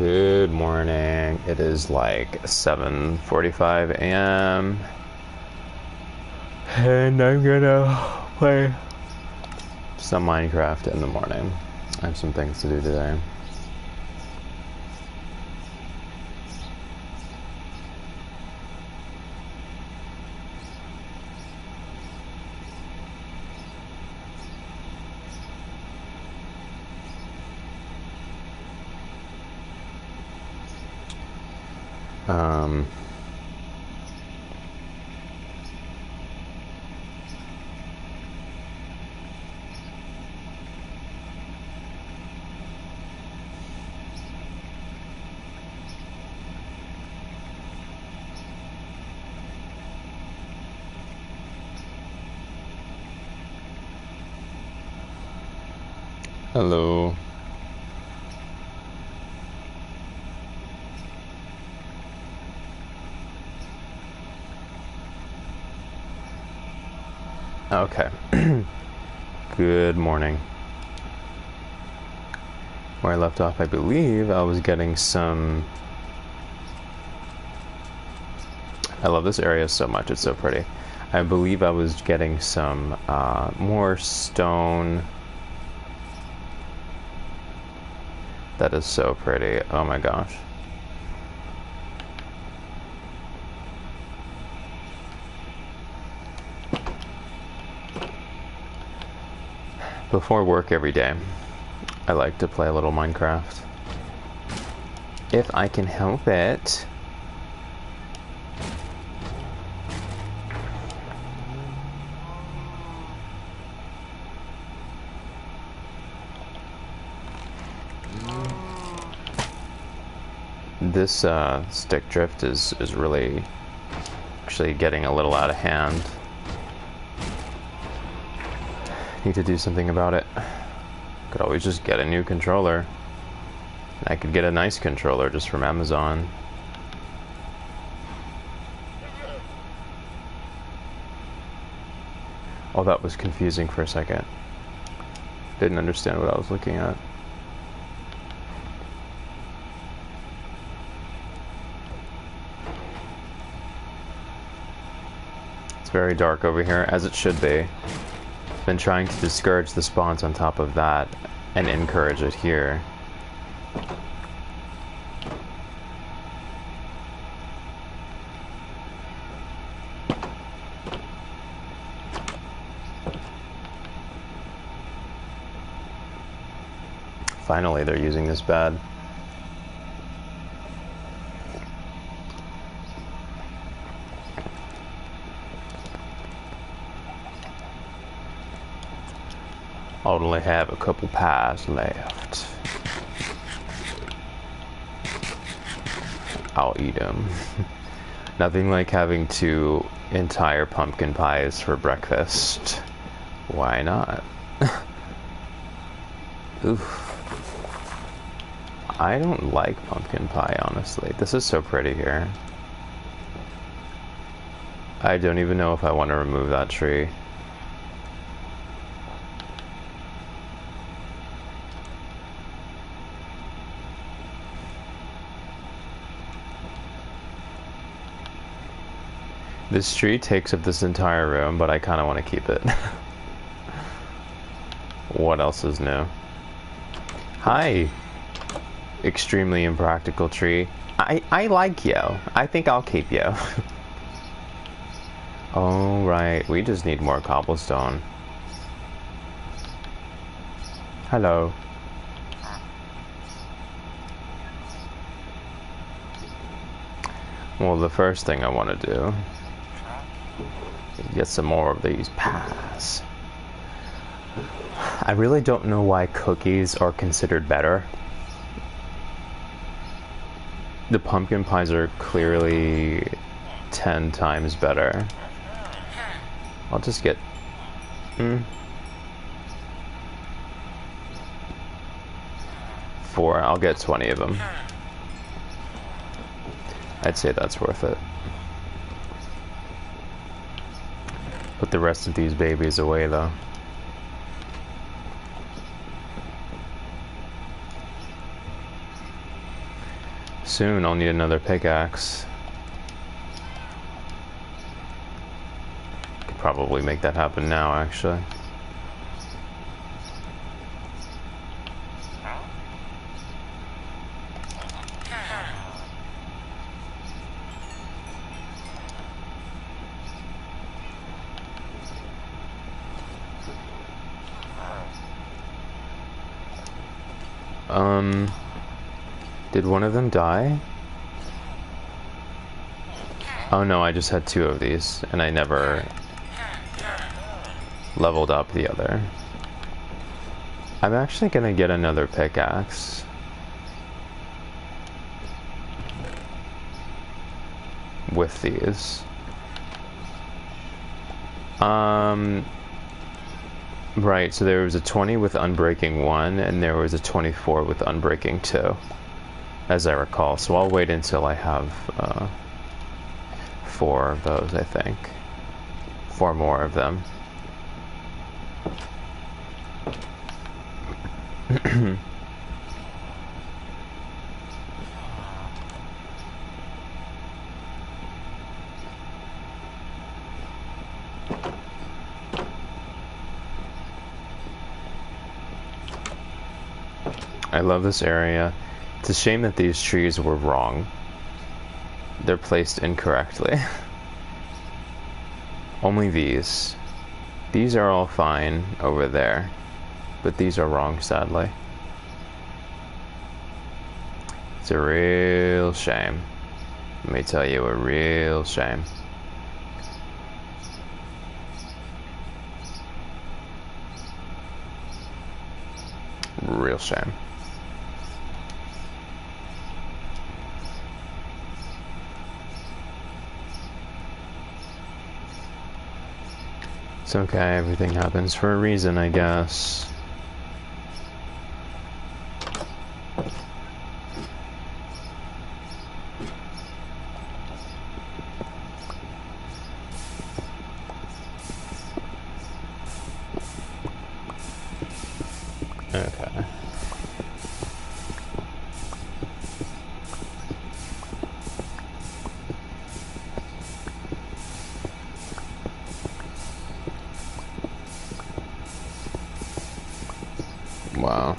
Good morning. It is like 7:45 a.m. and I'm gonna play some Minecraft in the morning. I have some things to do today. Hello. Okay. Good morning. Where I left off, I believe I was getting some... I love this area so much, it's so pretty. I believe I was getting some more stone. That is so pretty. Oh my gosh. Before work every day, I like to play a little Minecraft. If I can help it. This stick drift is really actually getting a little out of hand. Need to do something about it. Could always just get a new controller. I could get a nice controller just from Amazon. Oh, that was confusing for a second. Didn't understand what I was looking at. It's very dark over here, as it should be. Been trying to discourage the spawns on top of that and encourage it here. Finally, they're using this bad. I only have a couple pies left. I'll eat them. Nothing like having 2 entire pumpkin pies for breakfast. Why not? Oof. I don't like pumpkin pie, honestly. This is so pretty here. I don't even know if I want to remove that tree. This tree takes up this entire room, but I kind of want to keep it. What else is new? Hi! Extremely impractical tree. I like you. I think I'll keep you. Oh, right. We just need more cobblestone. Hello. Well, the first thing I want to do is get some more of these pies. I really don't know why cookies are considered better. The pumpkin pies are clearly 10 times better. I'll just get... 4. I'll get 20 of them. I'd say that's worth it. Put the rest of these babies away, though. Soon I'll need another pickaxe. Could probably make that happen now, actually. Did one of them die? Oh no, I just had 2 of these, and I never leveled up the other. I'm actually gonna get another pickaxe. With these. Right, so there was a 20 with Unbreaking 1, and there was a 24 with Unbreaking 2, as I recall. So I'll wait until I have 4 of those, I think. 4 more of them. I love this area. It's a shame that these trees were wrong. They're placed incorrectly. Only these. These are all fine over there, but these are wrong, sadly. It's a real shame. Let me tell you, a real shame. Real shame. It's okay, everything happens for a reason, I guess. Okay. Wow.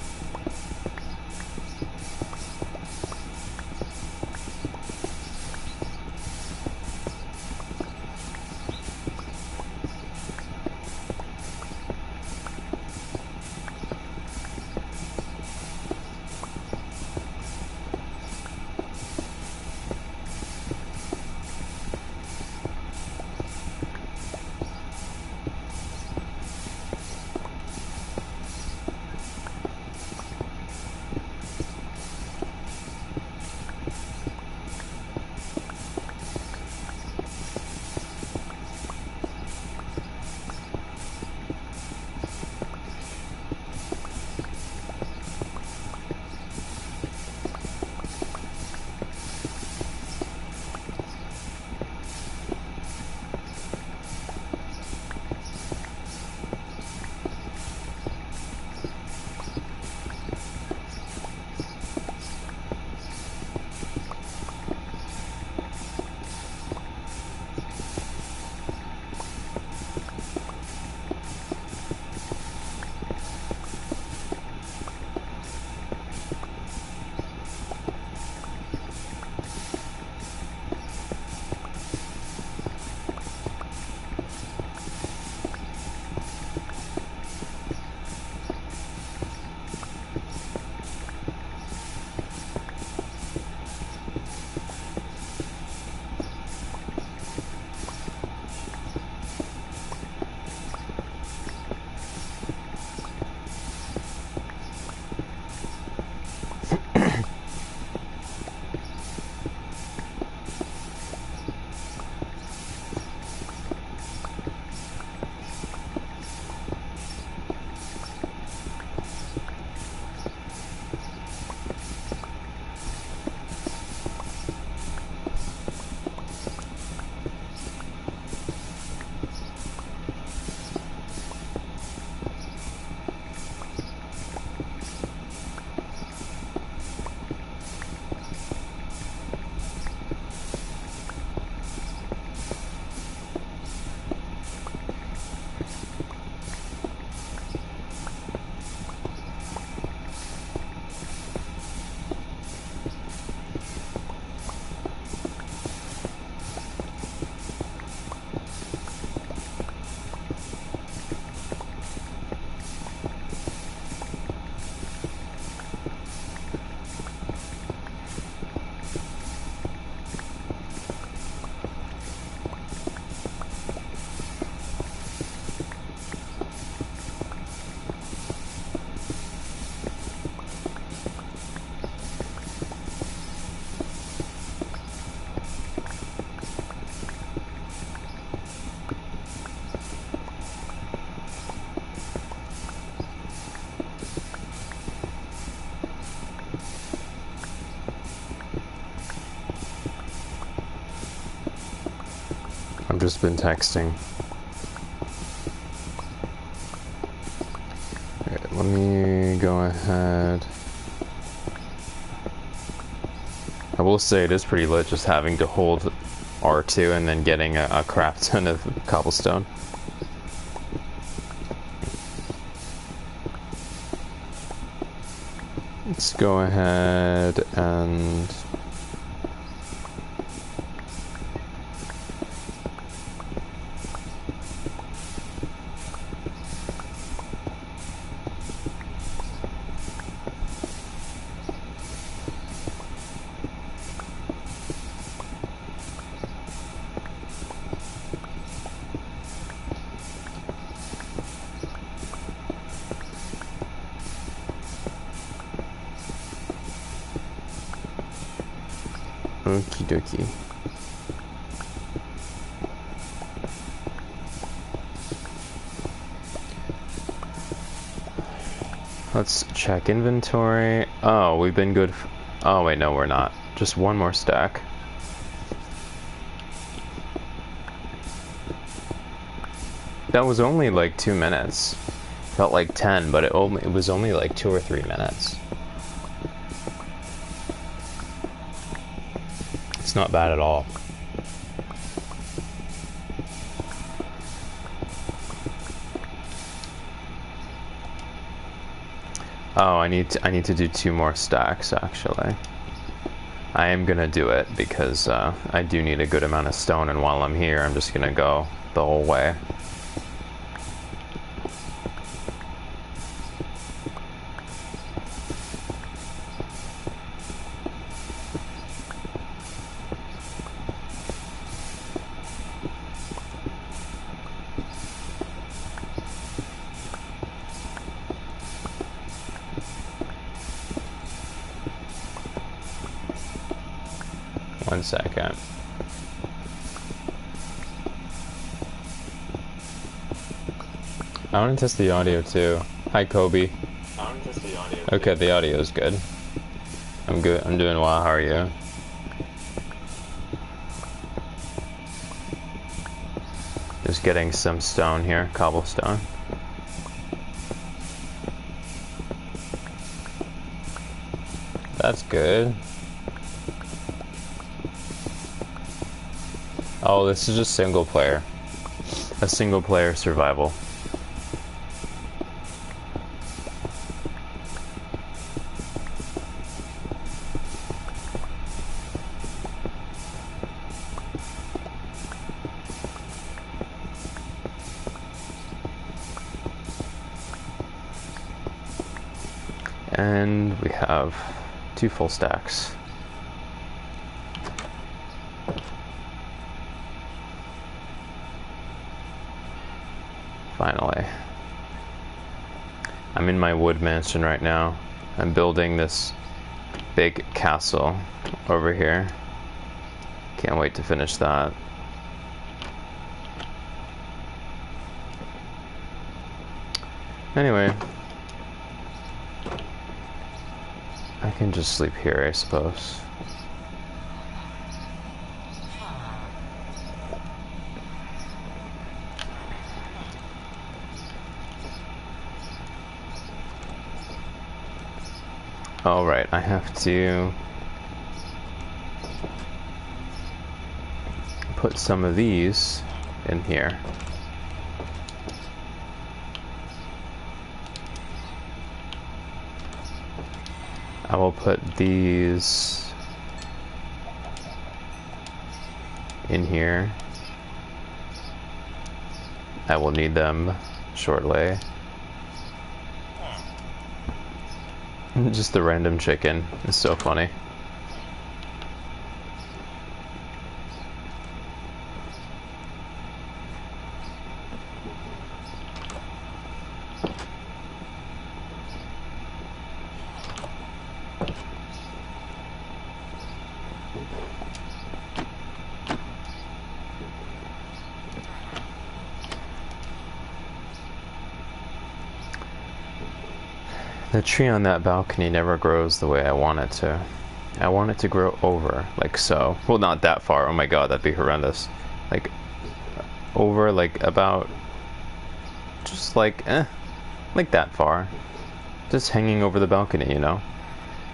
just been texting. Alright, let me go ahead. I will say it is pretty lit just having to hold R2 and then getting a crap ton of cobblestone. Let's go ahead and okie dokie. Let's check inventory. Oh, we've been good. Oh, wait, no, we're not. Just one more stack. That was only like 2 minutes. Felt like 10, but it was only like 2 or 3 minutes. It's not bad at all. Oh, I need to do 2 more stacks actually. I am gonna do it because I do need a good amount of stone, and while I'm here, I'm just gonna go the whole way. One second. I want to test the audio too. Hi, Kobe. I want to test the audio too. Okay, the audio is good. I'm good. I'm doing well. How are you? Just getting some stone here, cobblestone. That's good. Oh, this is just single player. A single player survival. And we have 2 full stacks. Finally. I'm in my wood mansion right now. I'm building this big castle over here. Can't wait to finish that. Anyway. I can just sleep here, I suppose. All right, I have to put some of these in here. I will put these in here. I will need them shortly. Just the random chicken. It's so funny. The tree on that balcony never grows the way I want it to. I want it to grow over, like so. Well, not that far. Oh my god, that'd be horrendous. Like, over like about just like that far, just hanging over the balcony, you know.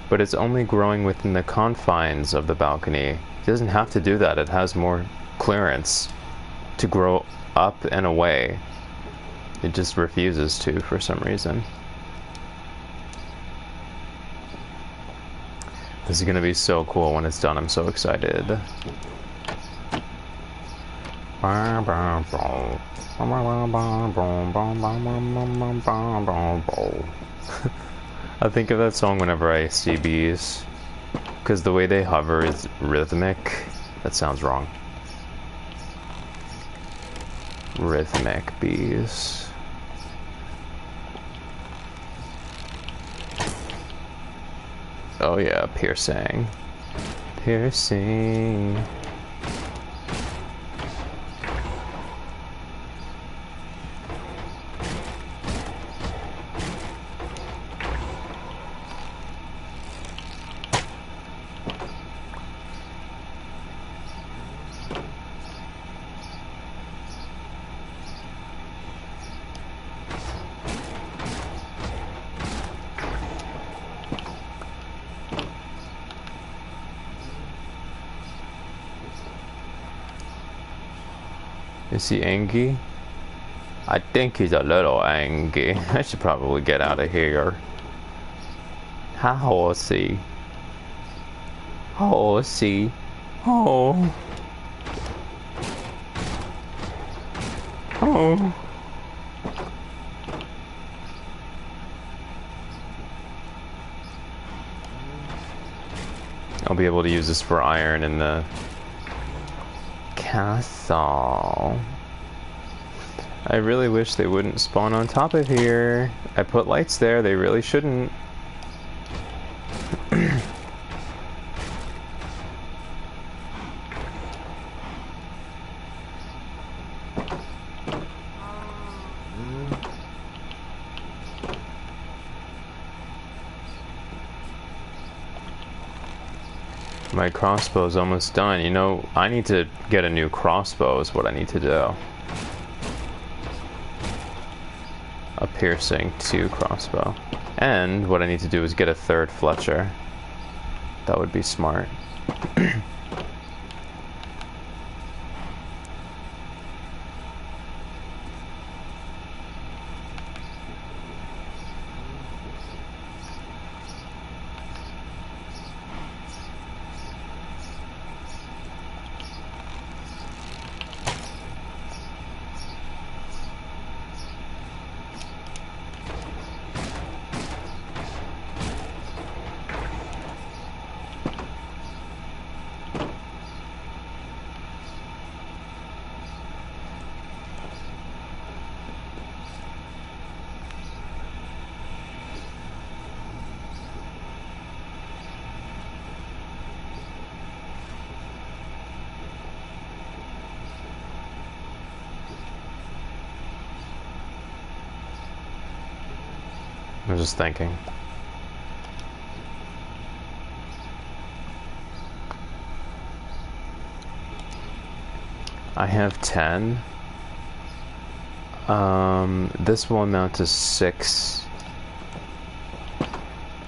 But it's only growing within the confines of the balcony. It doesn't have to do that. It has more clearance to grow up and away. It just refuses to for some reason. This is gonna be so cool when it's done. I'm so excited. I think of that song whenever I see bees, because the way they hover is rhythmic. That sounds wrong. Rhythmic bees. Oh yeah, piercing. Piercing. Is he angry? I think he's a little angry. I should probably get out of here. How is he? How is he? Oh. Oh. I'll be able to use this for iron in the castle. I really wish they wouldn't spawn on top of here. I put lights there, they really shouldn't. My crossbow's almost done. You know, I need to get a new crossbow is what I need to do. A piercing 2 crossbow. And what I need to do is get a 3rd Fletcher. That would be smart. I was just thinking. I have 10. This will amount to 6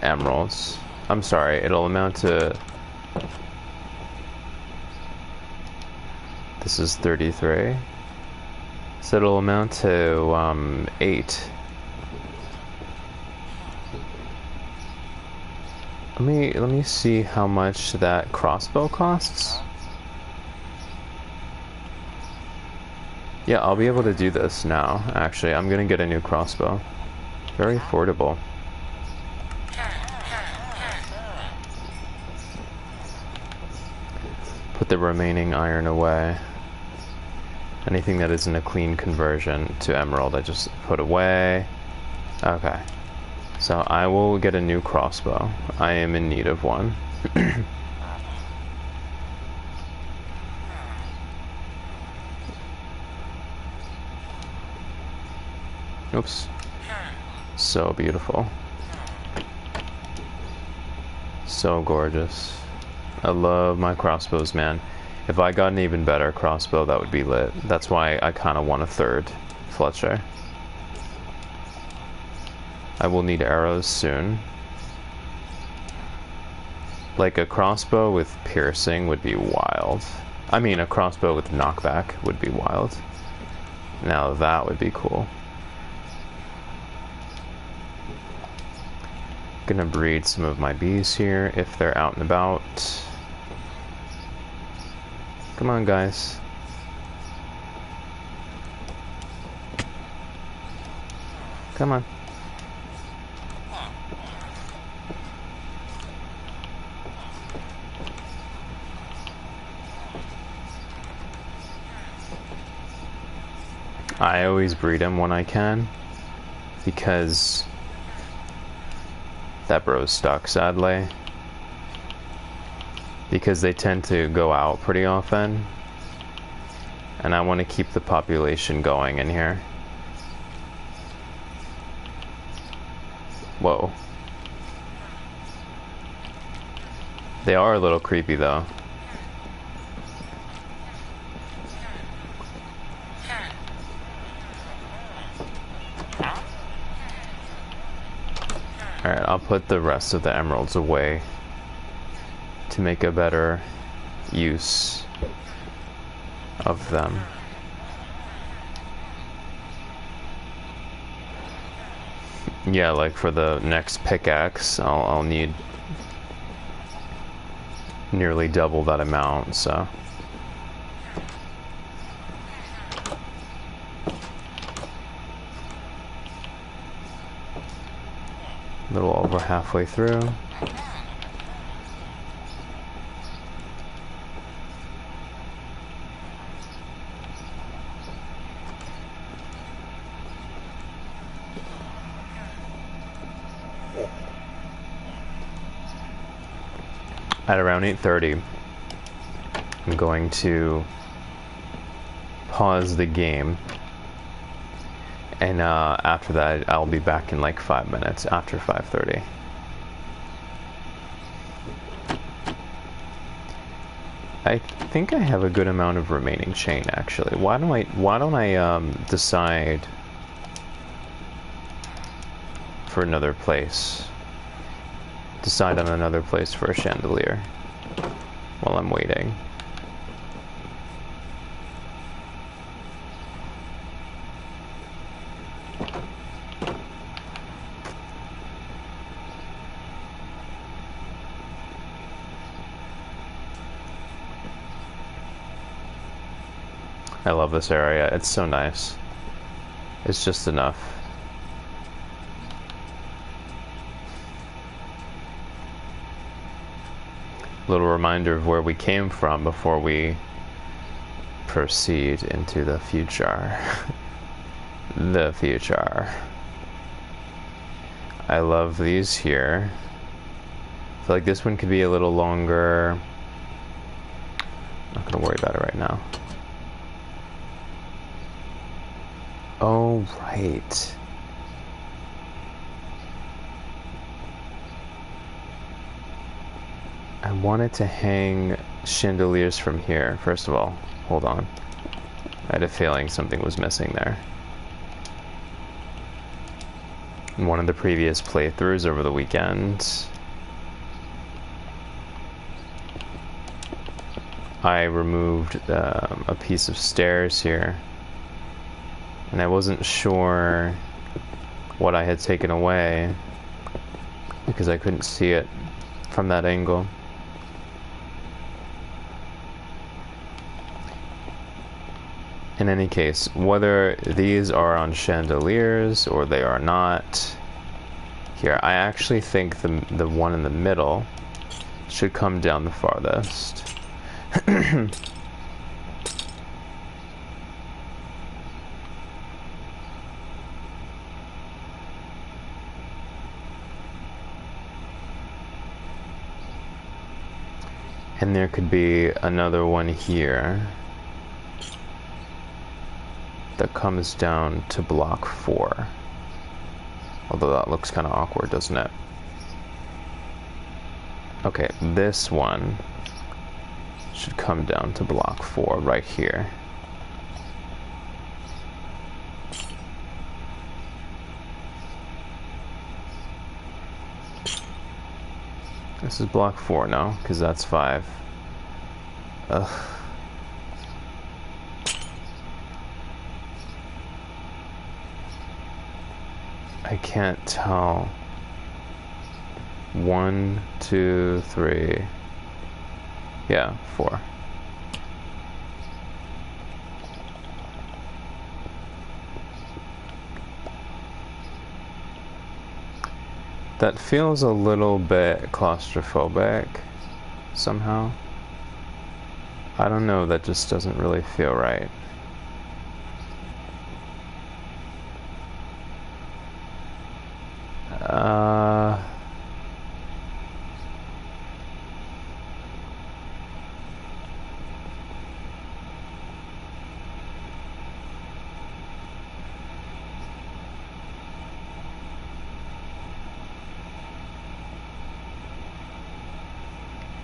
emeralds. I'm sorry, it'll amount to... This is 33. So it'll amount to 8. Let me see how much that crossbow costs. Yeah, I'll be able to do this now, actually. I'm gonna get a new crossbow. Very affordable. Put the remaining iron away. Anything that isn't a clean conversion to emerald, I just put away. Okay. So I will get a new crossbow. I am in need of one. Oops. So beautiful. So gorgeous. I love my crossbows, man. If I got an even better crossbow, that would be lit. That's why I kind of want a third Fletcher. I will need arrows soon. Like a crossbow with piercing would be wild. I mean, a crossbow with knockback would be wild. Now that would be cool. Gonna breed some of my bees here if they're out and about. Come on, guys. Come on. I always breed them when I can, because that bro's stuck, sadly. Because they tend to go out pretty often, and I want to keep the population going in here. Whoa. They are a little creepy though. Alright, I'll put the rest of the emeralds away to make a better use of them. Yeah, like for the next pickaxe, I'll need nearly double that amount, so. A little over halfway through. At around 8:30, I'm going to pause the game, and after that I'll be back in like 5 minutes after 5:30. I think I have a good amount of remaining chain actually. Why don't I decide for another place? Decide on another place for a chandelier while I'm waiting. I love this area. It's so nice. It's just enough. Little reminder of where we came from before we proceed into the future. The future. I love these here. I feel like this one could be a little longer. Not gonna worry about it right now. Oh, right. I wanted to hang chandeliers from here. First of all, hold on. I had a feeling something was missing there. In one of the previous playthroughs over the weekend, I removed a piece of stairs here, and I wasn't sure what I had taken away because I couldn't see it from that angle. In any case, whether these are on chandeliers or they are not, here, I actually think the one in the middle should come down the farthest. And there could be another one here that comes down to block 4. Although that looks kind of awkward, doesn't it? Okay, this one should come down to block 4 right here. This is block 4 now, because that's 5. Ugh. I can't tell. 1, 2, 3. Yeah, 4. That feels a little bit claustrophobic somehow. I don't know, that just doesn't really feel right.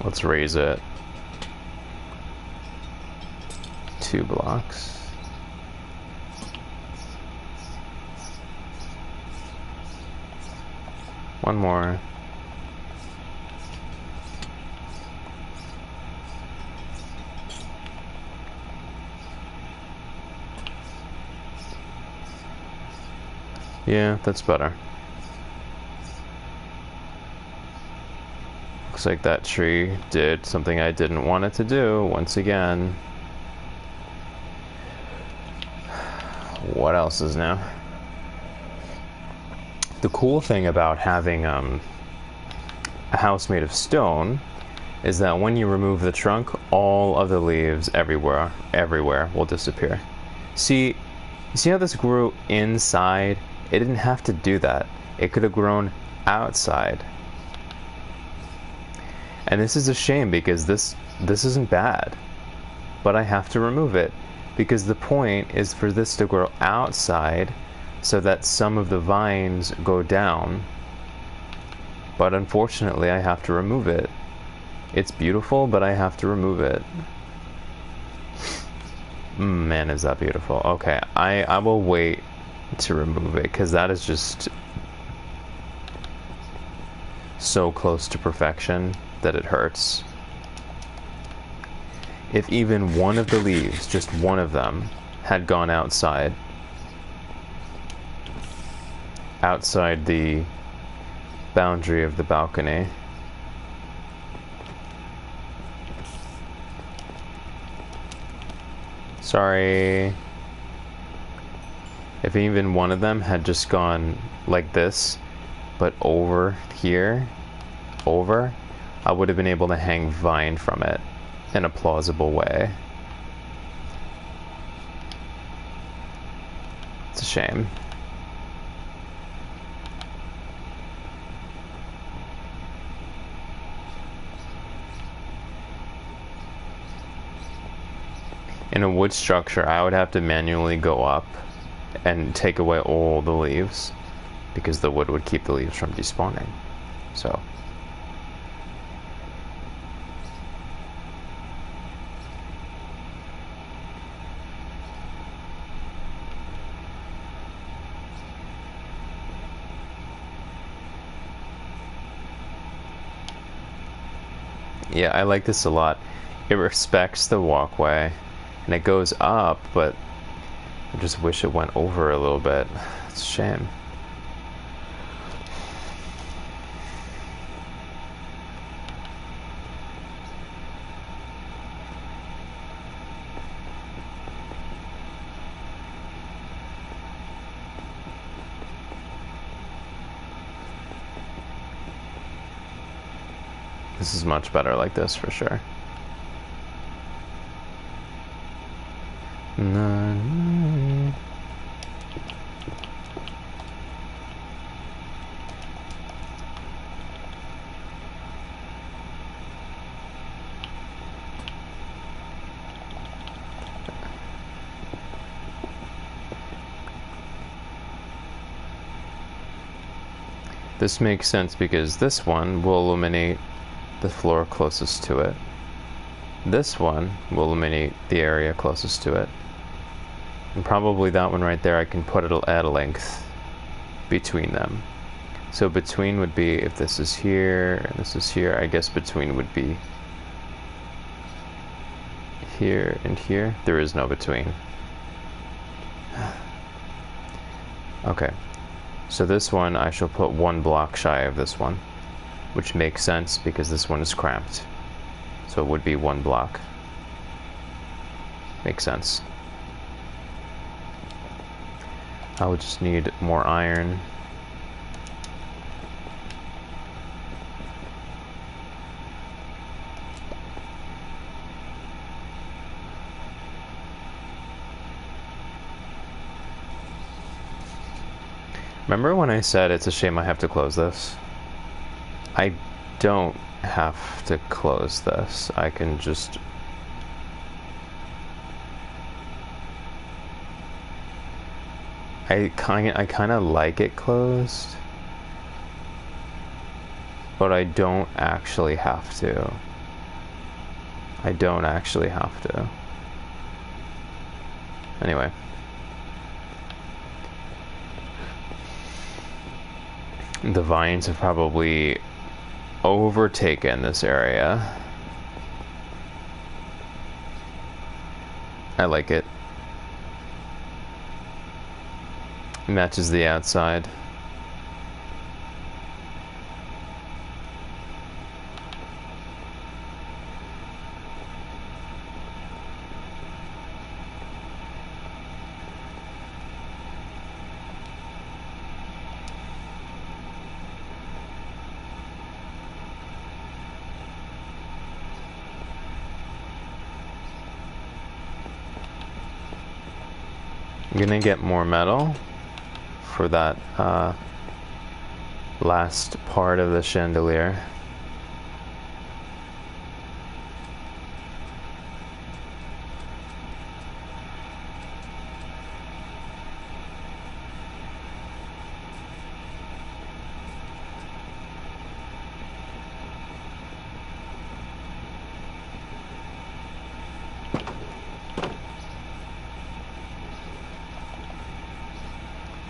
Let's raise it 2 blocks. One more. Yeah, that's better. Looks like that tree did something I didn't want it to do once again. What else is new? The cool thing about having a house made of stone is that when you remove the trunk, all of the leaves everywhere will disappear. See how this grew inside? It didn't have to do that. It could have grown outside. And this is a shame because this isn't bad. But I have to remove it because the point is for this to grow outside so that some of the vines go down. But unfortunately, I have to remove it. It's beautiful, but I have to remove it. Man, is that beautiful. Okay, I will wait to remove it because that is just so close to perfection that it hurts. If even one of the leaves, just one of them, had gone outside the boundary of the balcony, sorry, if even one of them had just gone like this, but over here, I would have been able to hang vine from it in a plausible way. It's a shame. In a wood structure, I would have to manually go up and take away all the leaves because the wood would keep the leaves from despawning. So yeah, I like this a lot. It respects the walkway and it goes up, but I just wish it went over a little bit. It's a shame. This is much better like this for sure. No. This makes sense because this one will illuminate the floor closest to it. This one will illuminate the area closest to it. And probably that one right there I can put it at a length between them. So between would be, if this is here and this is here, I guess between would be here and here. There is no between. Okay, so this one I shall put 1 block shy of this one, which makes sense because this one is cramped. So it would be 1 block. Makes sense. I would just need more iron. Remember when I said it's a shame I have to close this? I don't have to close this. I can just... I kind of like it closed, but I don't actually have to. I don't actually have to. Anyway. The vines have probably overtaken this area. I like it. Matches the outside. I'm gonna get more metal for that last part of the chandelier.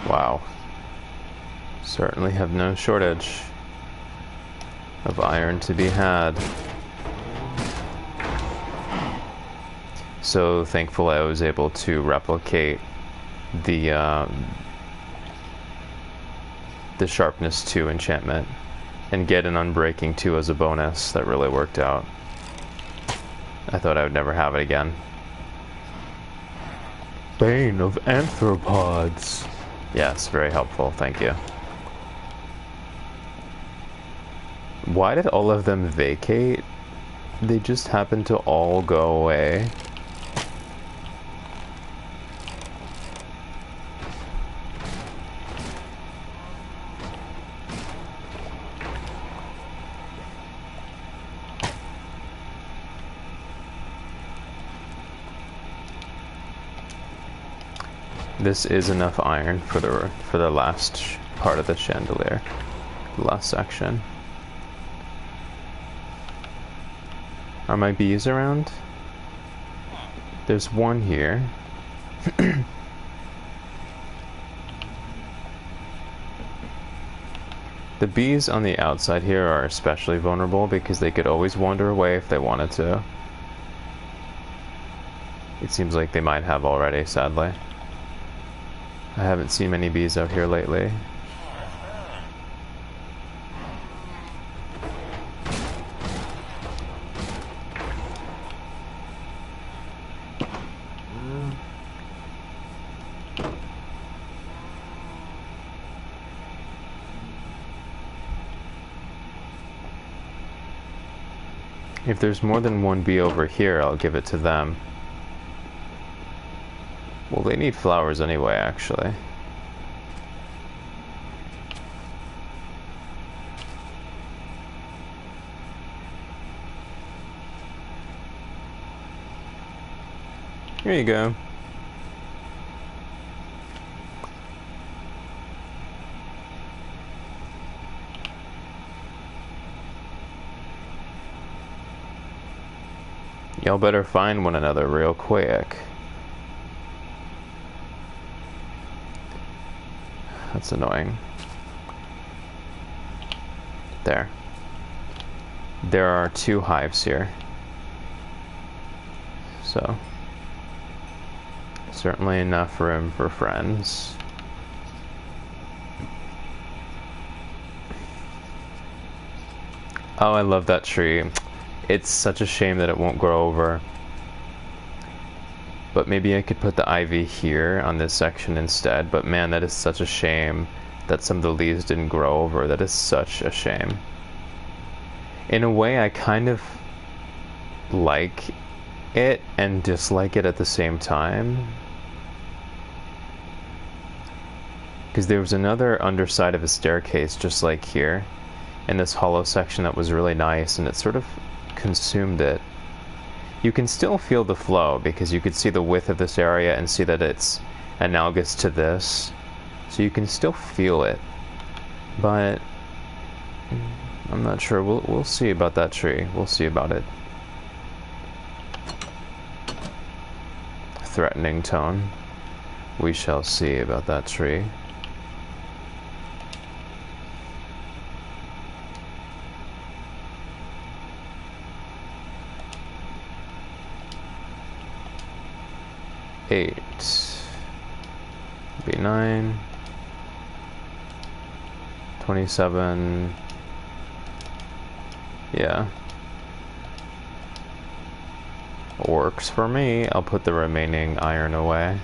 Wow. Certainly have no shortage of iron to be had. So thankful I was able to replicate the sharpness 2 enchantment and get an unbreaking 2 as a bonus. That really worked out. I thought I would never have it again. Bane of Anthropods. Yes, very helpful, thank you. Why did all of them vacate? They just happened to all go away. This is enough iron for the last part of the chandelier, the last section. Are my bees around? There's one here. The bees on the outside here are especially vulnerable because they could always wander away if they wanted to. It seems like they might have already, sadly. I haven't seen many bees out here lately. If there's more than one bee over here, I'll give it to them. Well, they need flowers anyway, actually. Here you go. Y'all better find one another real quick. That's annoying. There. There are 2 hives here. So, certainly enough room for friends. Oh, I love that tree. It's such a shame that it won't grow over. But maybe I could put the ivy here on this section instead. But man, that is such a shame that some of the leaves didn't grow over. That is such a shame. In a way, I kind of like it and dislike it at the same time. Because there was another underside of a staircase just like here in this hollow section that was really nice, and it sort of consumed it. You can still feel the flow because you could see the width of this area and see that it's analogous to this. So you can still feel it. But I'm not sure. We'll see about that tree. We'll see about it. Threatening tone. We shall see about that tree. Eight. Be 9. 27. Yeah. Works for me. I'll put the remaining iron away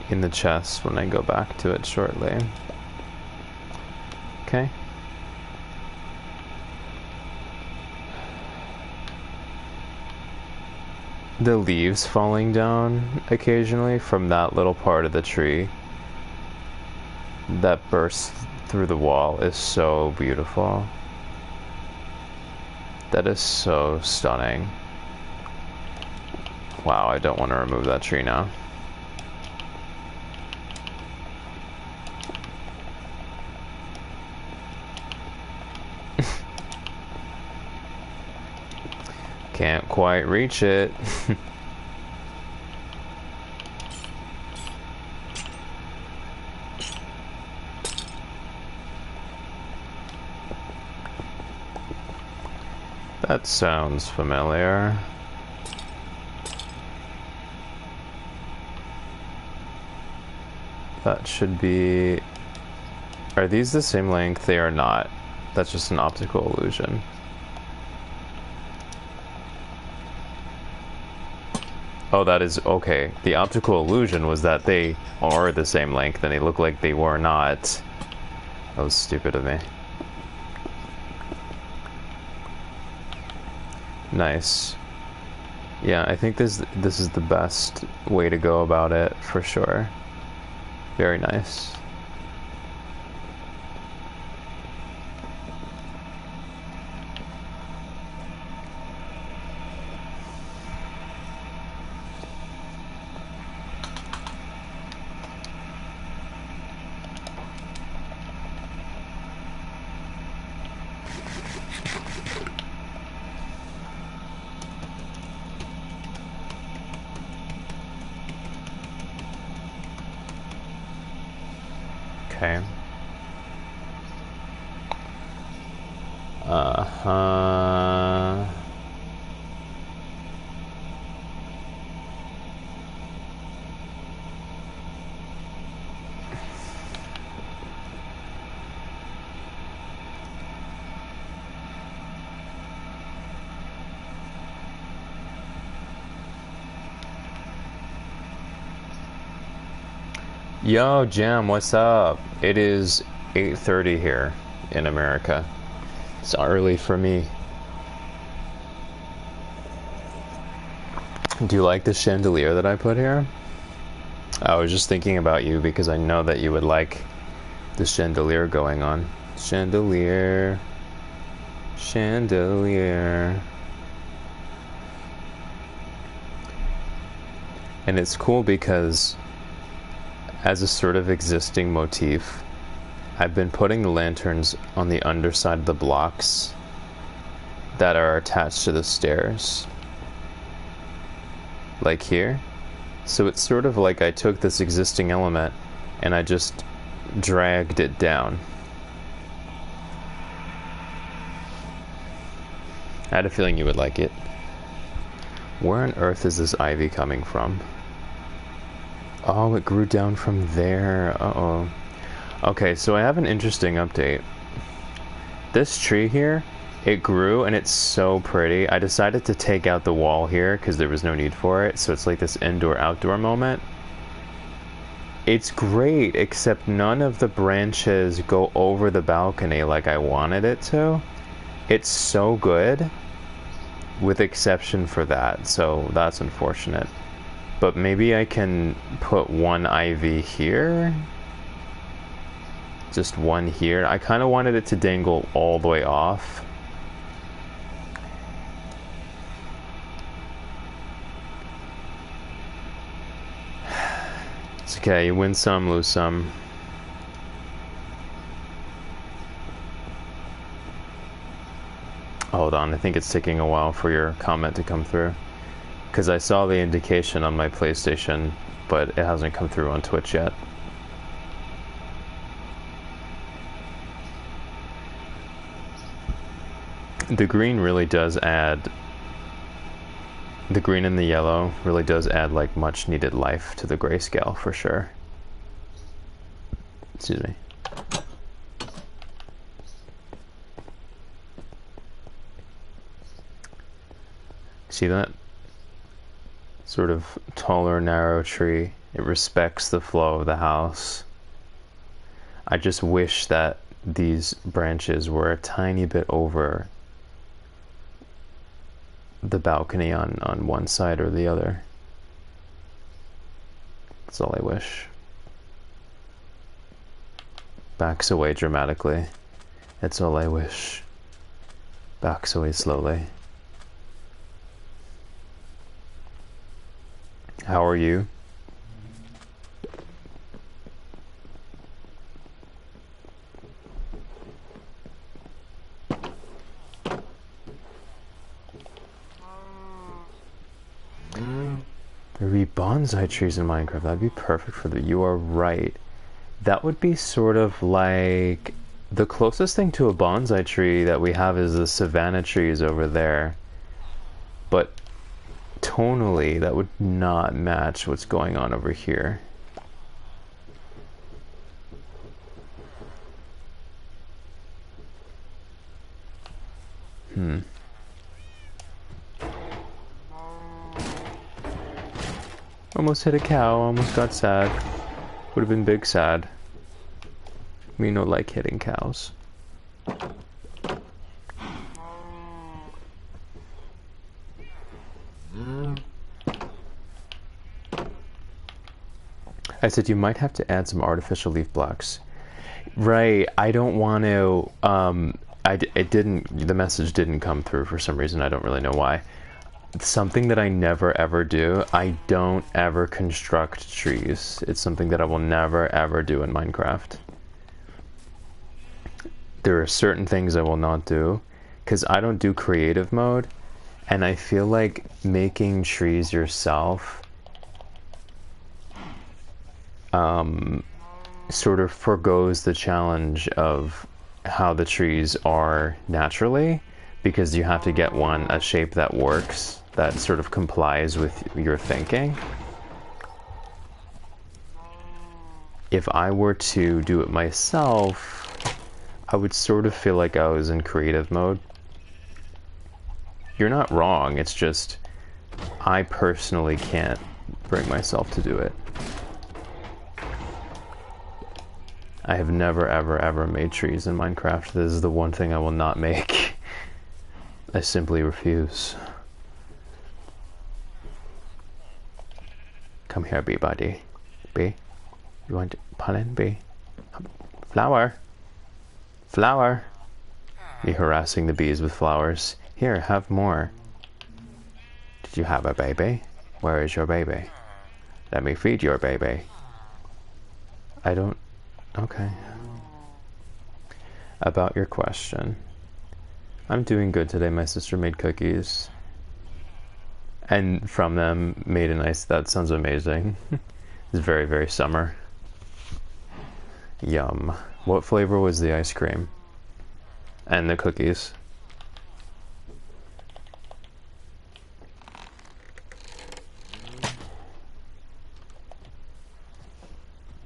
in the chest when I go back to it shortly. Okay. The leaves falling down occasionally from that little part of the tree that bursts through the wall is so beautiful. That is so stunning. Wow, I don't want to remove that tree now. Can't quite reach it. That sounds familiar. That should be... Are these the same length? They are not. That's just an optical illusion. Oh, that is... Okay. The optical illusion was that they are the same length and they look like they were not. That was stupid of me. Nice. Yeah, I think this is the best way to go about it, for sure. Very nice. Okay. Uh-huh. Yo, Jam, what's up? It is 8:30 here in America. It's early for me. Do you like the chandelier that I put here? I was just thinking about you because I know that you would like the chandelier going on. Chandelier. Chandelier. And it's cool because as a sort of existing motif, I've been putting the lanterns on the underside of the blocks that are attached to the stairs. like here. So it's sort of like I took this existing element and I just dragged it down. I had a feeling you would like it. Where on earth is this ivy coming from? Oh, it grew down from there. Uh-oh. Okay, so I have an interesting update. This tree here, it grew and it's so pretty. I decided to take out the wall here because there was no need for it. So it's like this indoor-outdoor moment. It's great, except none of the branches go over the balcony like I wanted it to. It's so good, with exception for that, so that's unfortunate. But maybe I can put one ivy here? Just one here. I kind of wanted it to dangle all the way off. It's okay, you win some, lose some. Hold on, I think it's taking a while for your comment to come through. Because I saw the indication on my PlayStation, but it hasn't come through on Twitch yet. The green really does add... The green and the yellow really does add like much needed life to the grayscale for sure. Excuse me. See that? Sort of taller, narrow tree. It respects the flow of the house. I just wish that these branches were a tiny bit over the balcony on one side or the other. That's all I wish. Backs away dramatically. That's all I wish. Backs away slowly. How are you? There'd be bonsai trees in Minecraft. That'd be perfect for the... You are right. That would be sort of like... The closest thing to a bonsai tree that we have is the savanna trees over there. But tonally, that would not match what's going on over here. Almost hit a cow, almost got sad. Would have been big sad. Me no like hitting cows. I said you might have to add some artificial leaf blocks. Right, I don't want to, it didn't, the message didn't come through for some reason, I don't really know why. Something that I never ever do, I don't ever construct trees. It's something that I will never ever do in Minecraft. There are certain things I will not do, because I don't do creative mode, and I feel like making trees yourself sort of forgoes the challenge of how the trees are naturally, because you have to get a shape that works, that sort of complies with your thinking. If I were to do it myself, I would sort of feel like I was in creative mode. You're not wrong, it's just I personally can't bring myself to do it. I have never ever ever made trees in Minecraft. This is the one thing I will not make. I simply refuse. Come here, bee buddy. Bee? You want pollen, bee? Flower? Flower? Me harassing the bees with flowers. Here, have more. Did you have a baby? Where is your baby? Let me feed your baby. I don't... Okay. About your question. I'm doing good today. My sister made cookies. And from them made an ice. That sounds amazing. It's very, very summer. Yum. What flavor was the ice cream? And the cookies?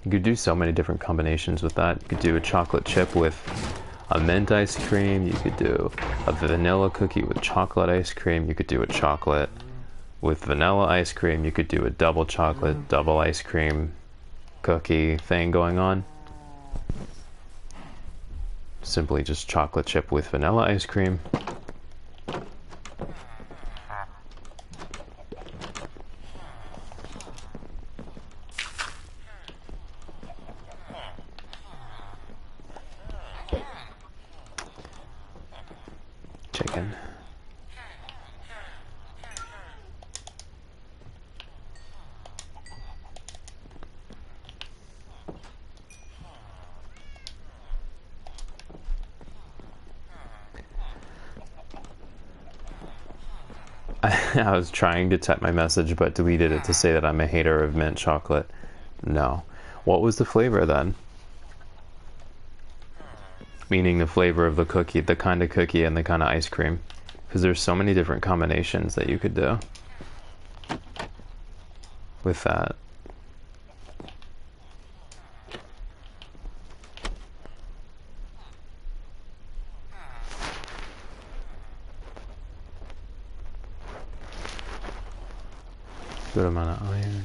You could do so many different combinations with that. You could do a chocolate chip with a mint ice cream. You could do a vanilla cookie with chocolate ice cream. You could do a chocolate with vanilla ice cream. You could do a double chocolate, double ice cream cookie thing going on. Simply just chocolate chip with vanilla ice cream. Chicken. I was trying to type my message, but deleted it to say that I'm a hater of mint chocolate. No. What was the flavor then? Meaning the flavor of the cookie, the kind of cookie and the kind of ice cream. Because there's so many different combinations that you could do with that. Good amount of iron.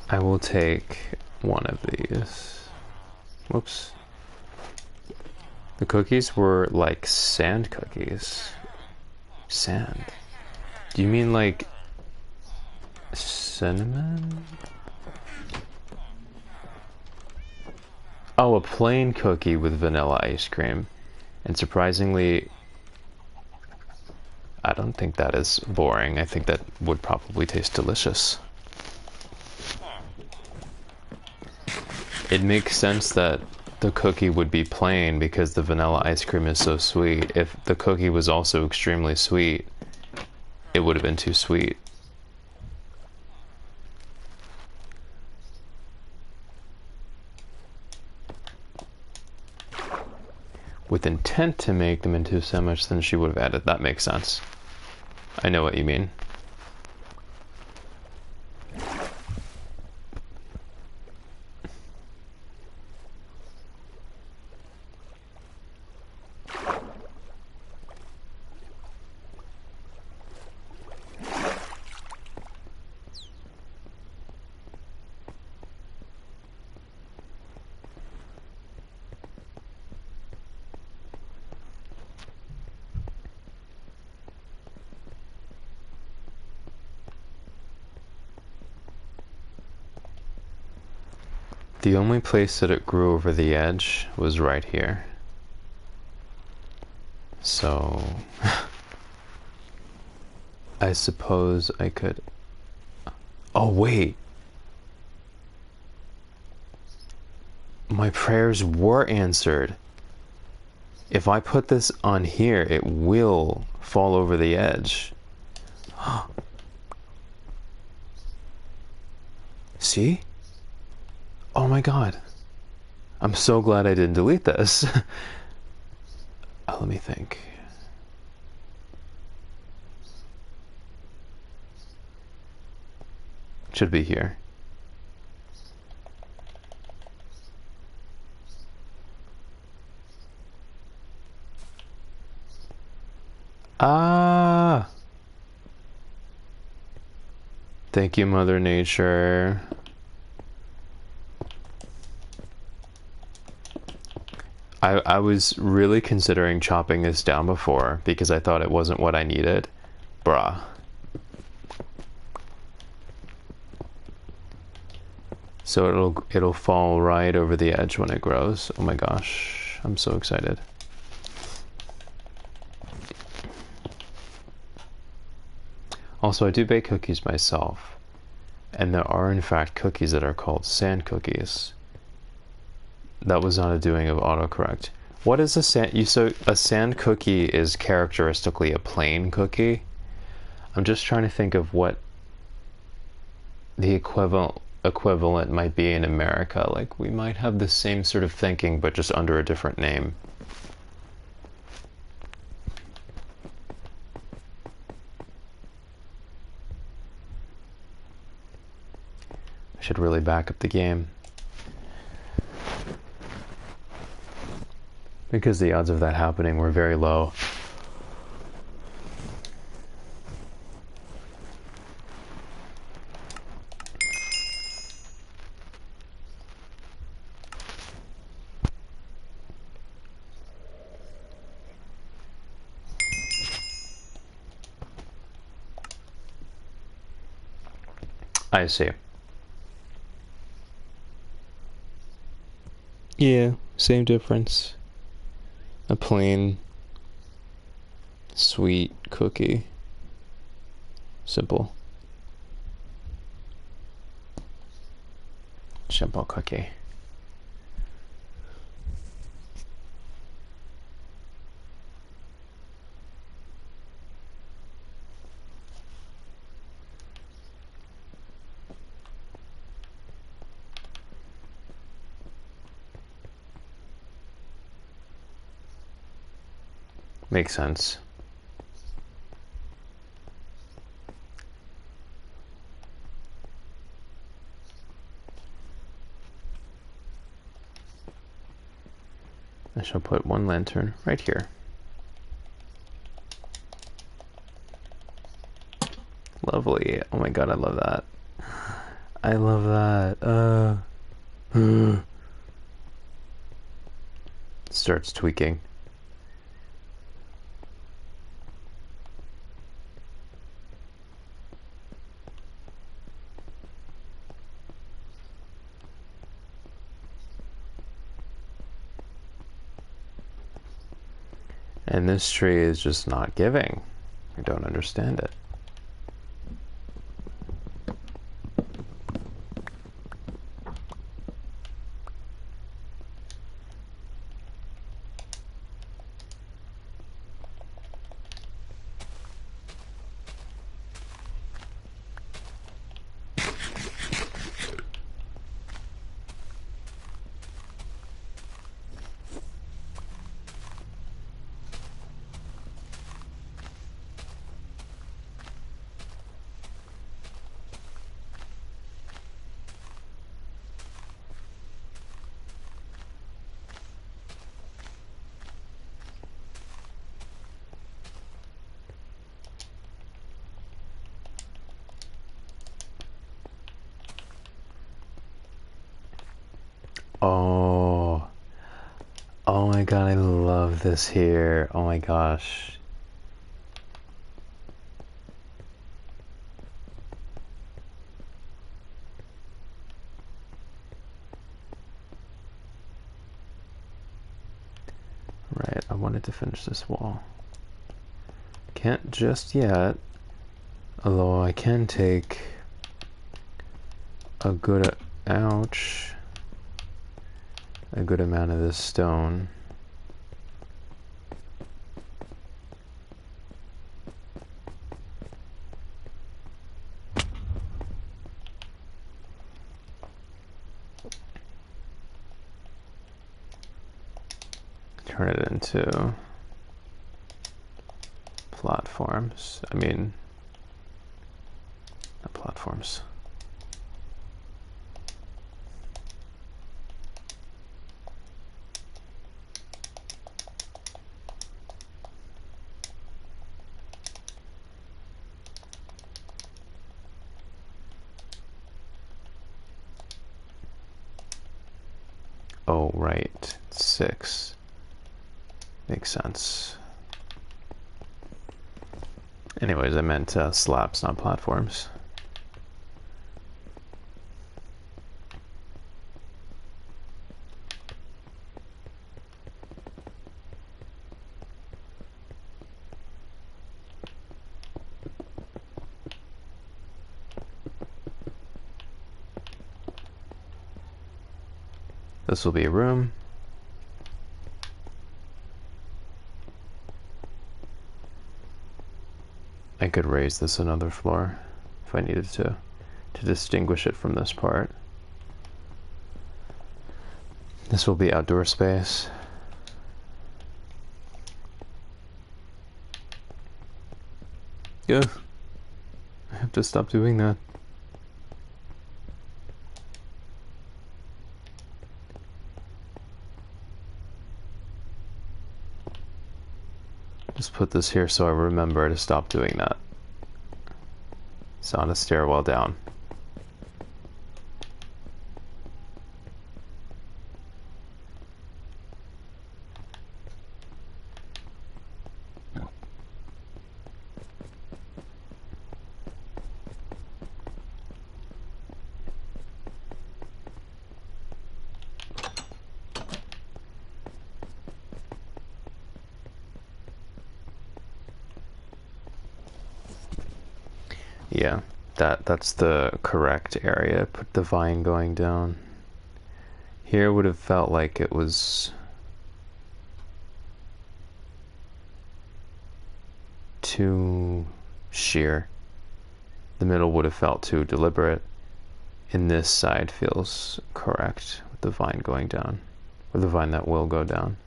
I will take one of these. Whoops. The cookies were like sand cookies. Sand. Do you mean like cinnamon? Oh, a plain cookie with vanilla ice cream. And surprisingly, I don't think that is boring. I think that would probably taste delicious. It makes sense that the cookie would be plain because the vanilla ice cream is so sweet. If the cookie was also extremely sweet, it would have been too sweet. With intent to make them into a sandwich, then she would have added. That makes sense. I know what you mean. The only place that it grew over the edge was right here. So I suppose I could... Oh, wait. My prayers were answered. If I put this on here, it will fall over the edge. See? Oh my god. I'm so glad I didn't delete this. Let me think. Should be here. Ah! Thank you, Mother Nature. I was really considering chopping this down before because I thought it wasn't what I needed. Bruh. So it'll fall right over the edge when it grows. Oh my gosh, I'm so excited. Also, I do bake cookies myself. And there are, in fact, cookies that are called sand cookies. That was not a doing of autocorrect. What is a sand... So a sand cookie is characteristically a plain cookie. I'm just trying to think of what the equivalent might be in America. Like, we might have the same sort of thinking, but just under a different name. I should really back up the game, because the odds of that happening were very low. I see. Yeah, same difference. A plain, sweet cookie. Simple. Simple cookie. Makes sense. I shall put one lantern right here. Lovely. Oh my god, I love that. I love that. Starts tweaking. And this tree is just not giving. I don't understand it. Oh. Oh my god, I love this here. Oh my gosh. Right, I wanted to finish this wall. Can't just yet. Although I can take a good... ouch. A good amount of this stone. Turn it into platforms. I mean, not platforms. Oh, right. 6. Makes sense. Anyways, I meant slabs, not platforms. This will be a room. I could raise this another floor if I needed to distinguish it from this part. This will be outdoor space. Yeah, I have to stop doing that. Just put this here so I remember to stop doing that. It's on a stairwell down. Yeah, that's the correct area. Put the vine going down. Here would have felt like it was too sheer. The middle would have felt too deliberate. And this side feels correct with the vine going down. Or the vine that will go down.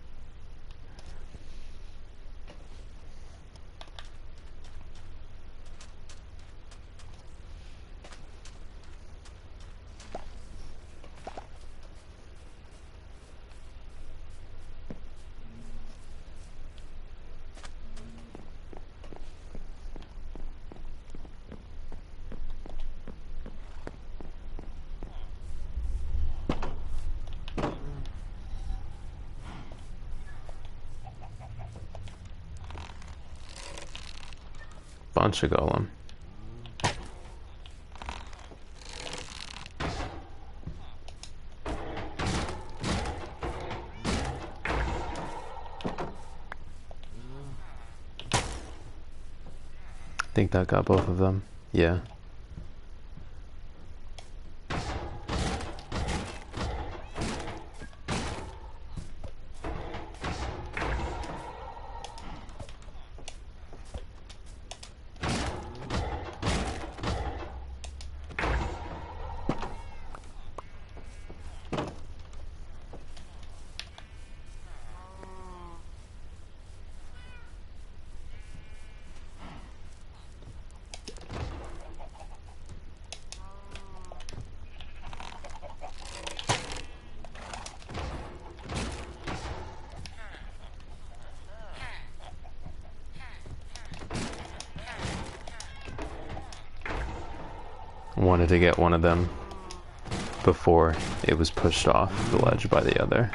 Bunch of golem. I think that got both of them. Yeah. Wanted to get one of them before it was pushed off the ledge by the other.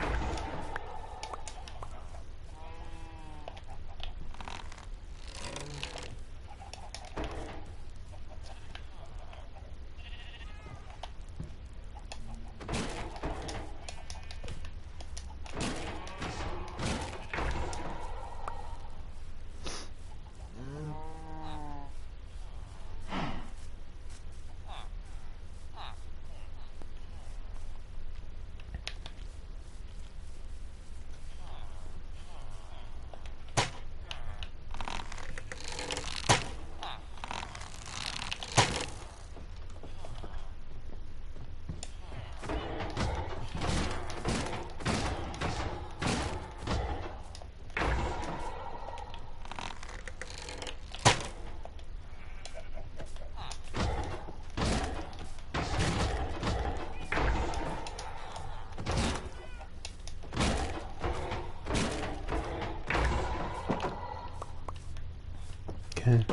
Okay.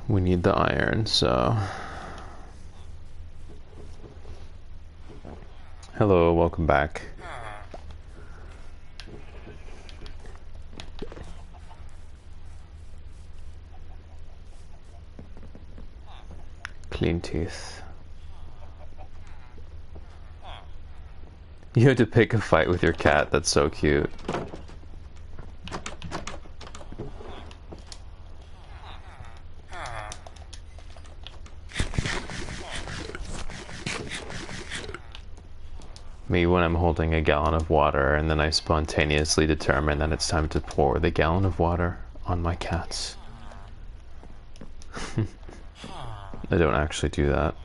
We need the iron, so... Hello, welcome back. Clean teeth. You had to pick a fight with your cat, that's so cute. Me when I'm holding a gallon of water and then I spontaneously determine that it's time to pour the gallon of water on my cats. I don't actually do that.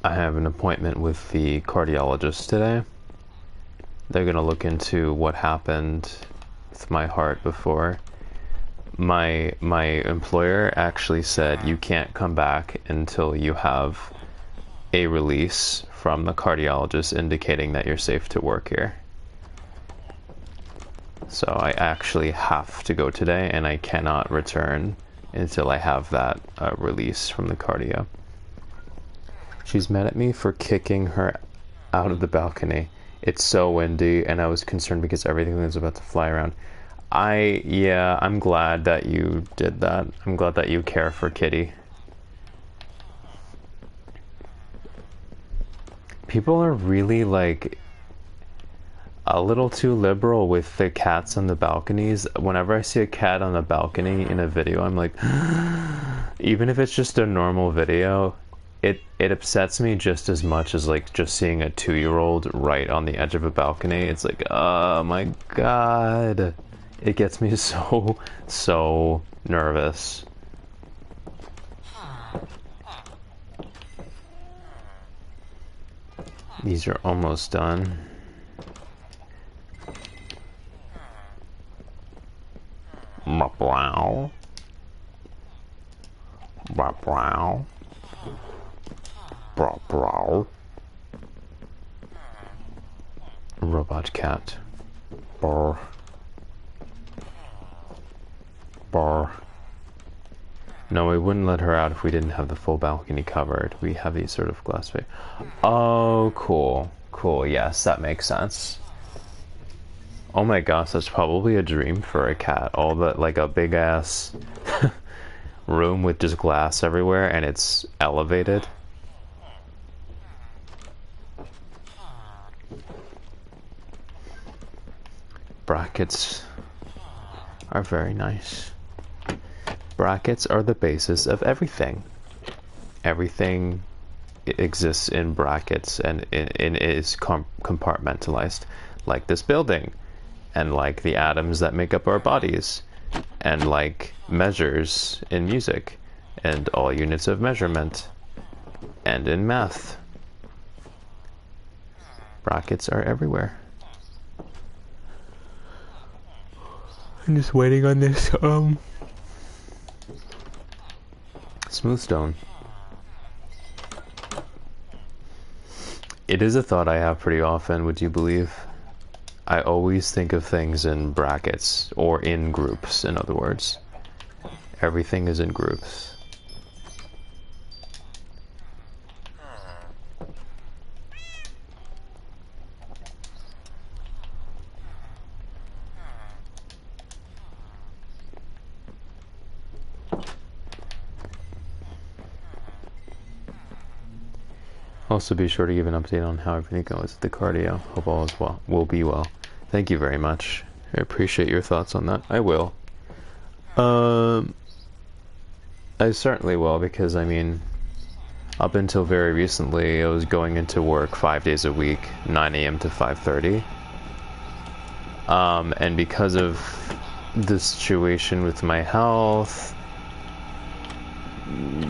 I have an appointment with the cardiologist today. They're going to look into what happened with my heart before. My employer actually said you can't come back until you have a release from the cardiologist indicating that you're safe to work here. So I actually have to go today, and I cannot return until I have that release from the cardio. She's mad at me for kicking her out of the balcony. It's so windy, and I was concerned because everything was about to fly around. Yeah, I'm glad that you did that. I'm glad that you care for Kitty. People are really, like, a little too liberal with the cats on the balconies. Whenever I see a cat on a balcony in a video, I'm like, even if it's just a normal video, it upsets me just as much as like just seeing a 2-year-old right on the edge of a balcony. It's like, oh my god. It gets me so nervous. These are almost done. Wow. Wow. Brow. Robot cat. Brr. Brr. No, we wouldn't let her out if we didn't have the full balcony covered. We have these sort of glass face. Oh, cool. Cool, yes, that makes sense. Oh my gosh, that's probably a dream for a cat. All that, like a big ass room with just glass everywhere and it's elevated. Brackets are very nice. Brackets are the basis of everything. Everything exists in brackets and is compartmentalized, like this building, and like the atoms that make up our bodies, and like measures in music, and all units of measurement, and in math. Brackets are everywhere. I'm just waiting on this, smooth stone. It is a thought I have pretty often, would you believe? I always think of things in brackets, or in groups, in other words. Everything is in groups. Also, be sure to give an update on how everything goes with the cardio. Hope all is well. Will be well. Thank you very much. I appreciate your thoughts on that. I will. I certainly will, because I mean, up until very recently, I was going into work 5 days a week, 9 a.m. to 5:30. And because of the situation with my health,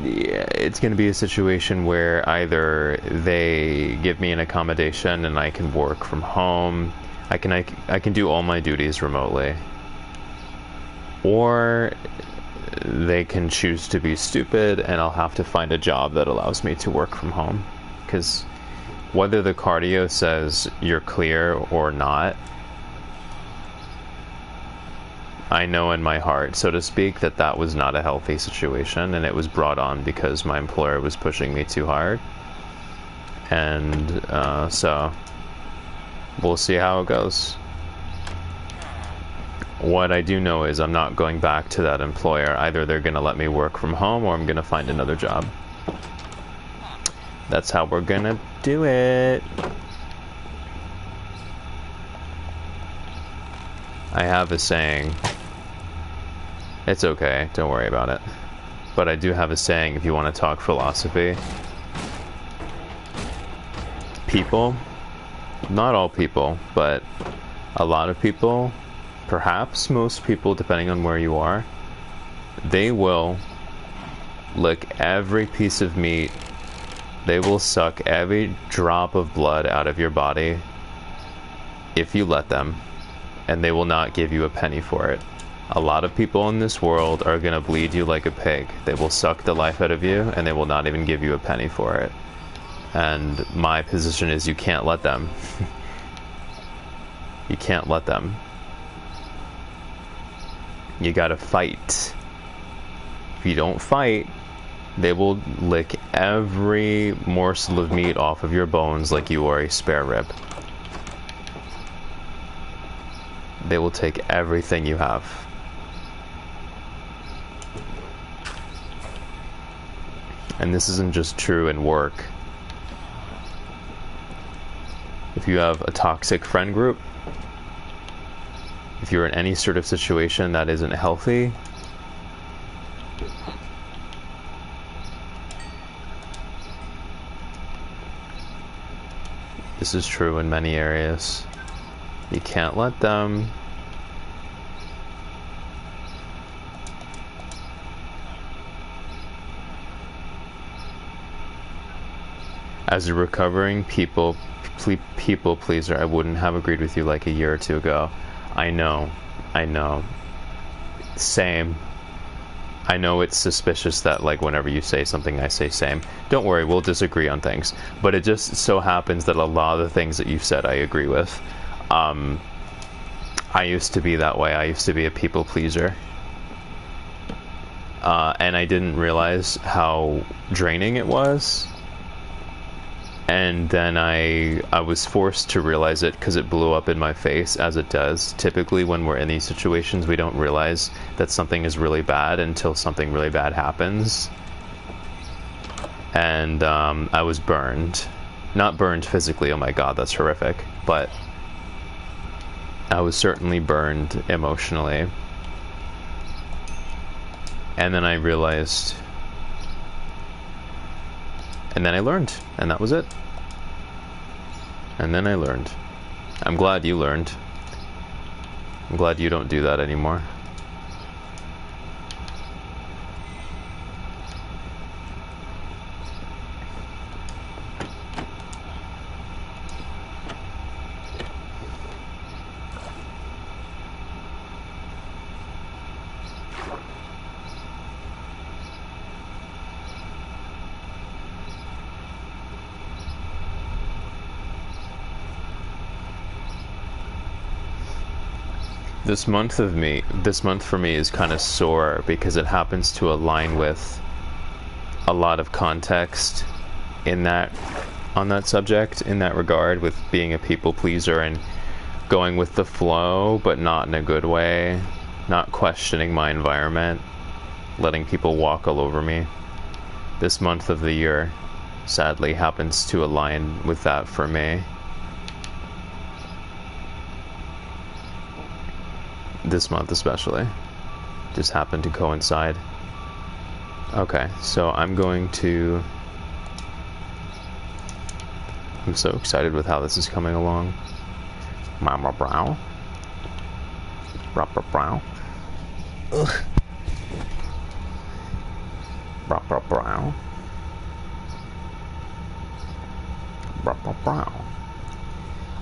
yeah, it's going to be a situation where either they give me an accommodation and I can work from home. I can do all my duties remotely, or they can choose to be stupid and I'll have to find a job that allows me to work from home. Because whether the cardio says you're clear or not, I know in my heart, so to speak, that that was not a healthy situation, and it was brought on because my employer was pushing me too hard. And so we'll see how it goes. What I do know is I'm not going back to that employer. Either they're going to let me work from home or I'm going to find another job. That's how we're gonna do it. I have a saying. It's okay, don't worry about it. But I do have a saying if you want to talk philosophy. People, not all people, but a lot of people, perhaps most people, depending on where you are, they will lick every piece of meat. They will suck every drop of blood out of your body if you let them, and they will not give you a penny for it. A lot of people in this world are going to bleed you like a pig. They will suck the life out of you, and they will not even give you a penny for it. And my position is you can't let them. You can't let them. You gotta fight. If you don't fight, they will lick every morsel of meat off of your bones like you are a spare rib. They will take everything you have. And this isn't just true in work. If you have a toxic friend group, if you're in any sort of situation that isn't healthy, this is true in many areas. You can't let them. As a recovering people pleaser, I wouldn't have agreed with you like a year or two ago. I know. Same. I know it's suspicious that like whenever you say something I say same. Don't worry, we'll disagree on things. But it just so happens that a lot of the things that you've said I agree with. I used to be that way. I used to be a people pleaser. And I didn't realize how draining it was. And then I was forced to realize it because it blew up in my face, as it does. Typically when we're in these situations, we don't realize that something is really bad until something really bad happens. And I was burned. Not burned physically, oh my god, that's horrific. But I was certainly burned emotionally. And then I realized... And then I learned, and that was it. And then I learned. I'm glad you learned. I'm glad you don't do that anymore. This month for me is kind of sore because it happens to align with a lot of context in that, on that subject, in that regard, with being a people pleaser and going with the flow, but not in a good way, not questioning my environment, letting people walk all over me. This month of the year, sadly, happens to align with that for me. This month especially. Just happened to coincide. Okay, so I'm so excited with how this is coming along. Mama brow. Proper brow. Ugh. Proper brow. Proper brow.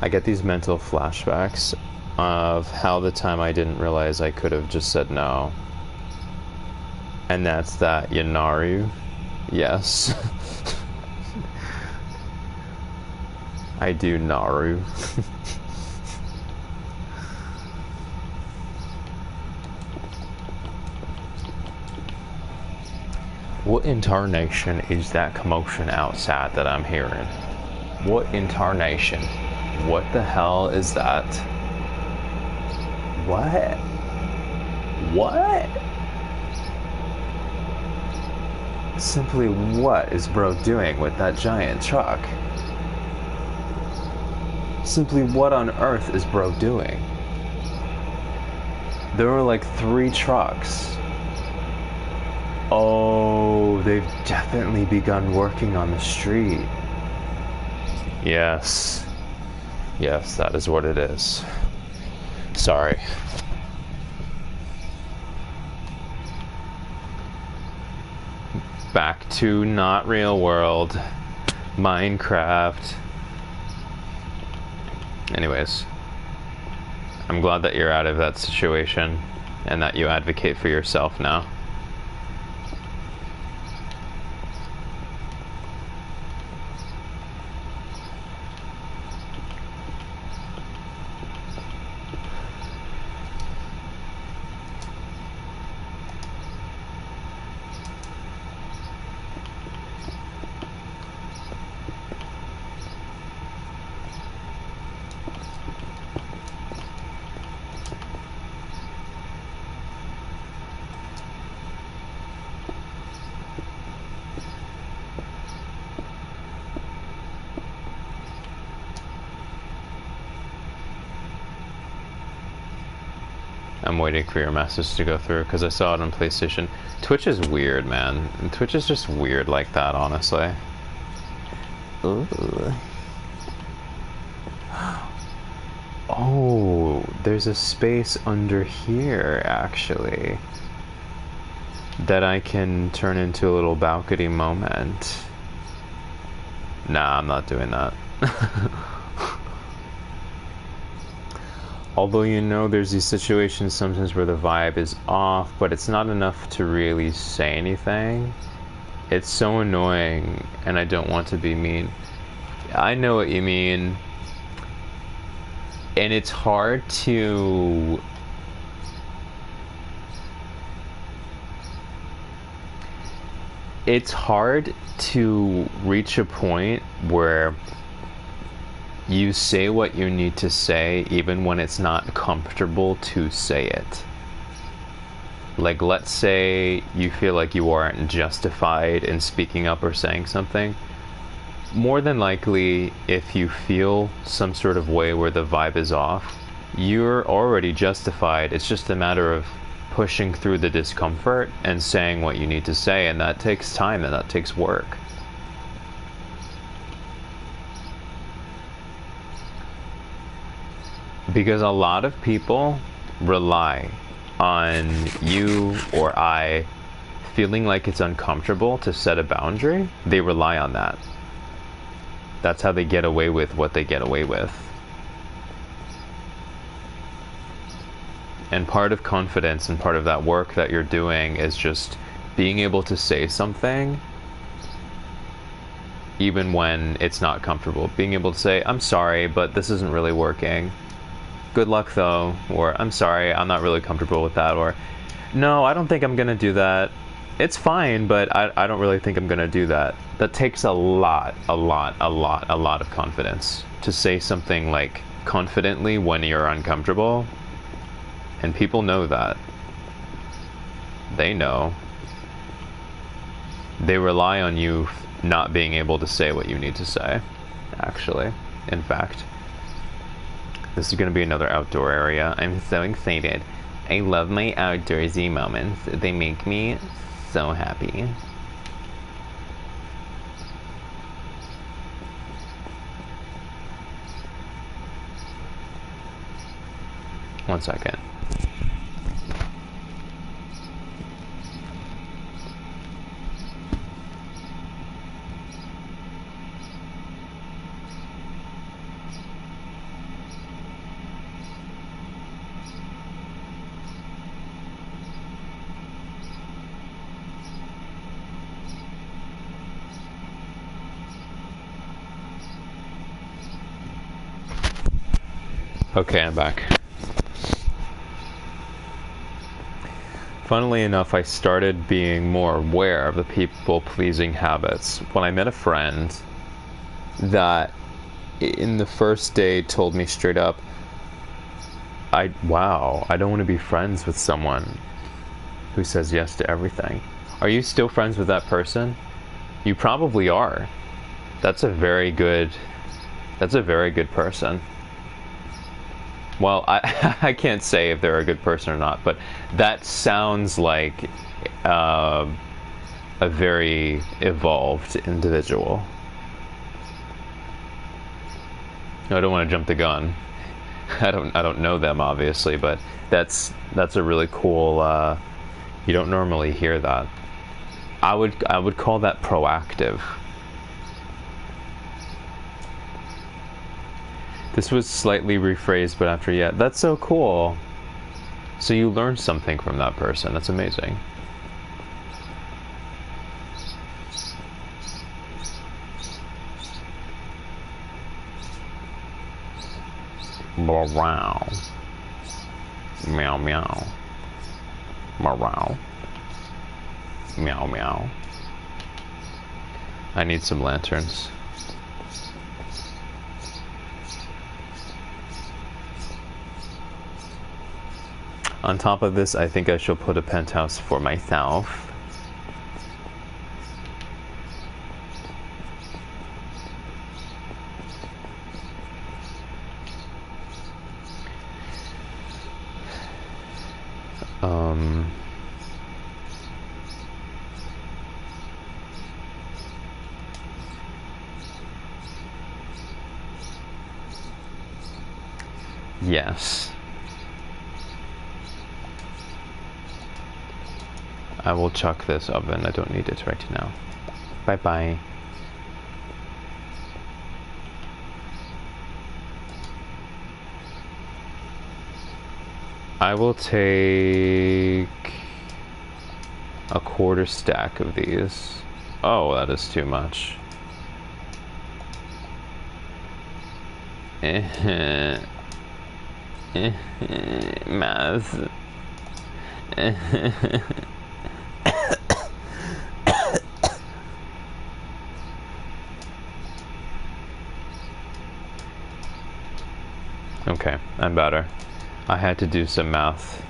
I get these mental flashbacks of how the time I didn't realize I could have just said no. And that's that Yanaru. Yes. I do Naru. What incarnation is that commotion outside that I'm hearing? What incarnation? What the hell is that? What? What? Simply what is bro doing with that giant truck? Simply what on earth is bro doing? There were like 3 trucks. Oh, they've definitely begun working on the street. Yes. Yes, that is what it is. Sorry. Back to not real world. Minecraft. Anyways. I'm glad that you're out of that situation and that you advocate for yourself now. I'm waiting for your message to go through because I saw it on PlayStation. Twitch is weird, man. Twitch is just weird like that, honestly. Ooh. Oh, there's a space under here, actually, that I can turn into a little balcony moment. Nah, I'm not doing that. Although, you know, there's these situations sometimes where the vibe is off, but it's not enough to really say anything. It's so annoying, and I don't want to be mean. I know what you mean. And it's hard to... It's hard to reach a point where you say what you need to say even when it's not comfortable to say it. Like, let's say you feel like you aren't justified in speaking up or saying something. More than likely, if you feel some sort of way where the vibe is off, you're already justified. It's just a matter of pushing through the discomfort and saying what you need to say, and that takes time and that takes work. Because a lot of people rely on you or I feeling like it's uncomfortable to set a boundary. They rely on that. That's how they get away with what they get away with. And part of confidence and part of that work that you're doing is just being able to say something even when it's not comfortable. Being able to say, I'm sorry, but this isn't really working. Good luck though, or I'm sorry, I'm not really comfortable with that, or no, I don't think I'm gonna do that. It's fine, but I don't really think I'm gonna do that. That takes a lot of confidence to say something like confidently when you're uncomfortable. And people know that. They know. They rely on you not being able to say what you need to say, actually, in fact. This is going to be another outdoor area. I'm so excited. I love my outdoorsy moments. They make me so happy. One second. Okay, I'm back. Funnily enough, I started being more aware of the people-pleasing habits when I met a friend that in the first day told me straight up, I don't want to be friends with someone who says yes to everything. Are you still friends with that person? You probably are. That's a very good person. Well, I can't say if they're a good person or not, but that sounds like a very evolved individual. I don't want to jump the gun. I don't know them obviously, but that's a really cool. You don't normally hear that. I would call that proactive. This was slightly rephrased, but after that's so cool. So you learned something from that person. That's amazing. Meow. Meow meow. Meow. Meow meow. I need some lanterns. On top of this, I think I shall put a penthouse for myself. Yes. I will chuck this oven. I don't need it right now. Bye-bye. I will take a quarter stack of these. Oh, that is too much. Math. Okay, I'm better. I had to do some math.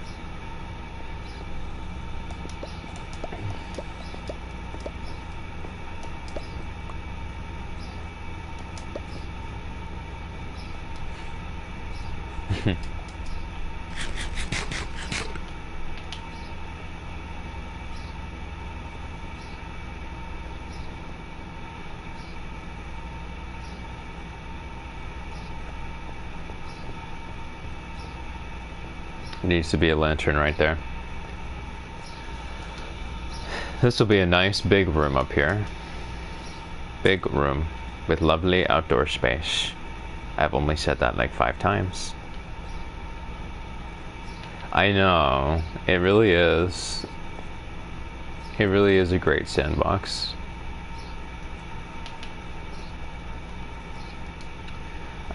Needs to be a lantern right there. This will be a nice big room up here. Big room with lovely outdoor space. I've only said that like 5 times. I know, it really is. It really is a great sandbox.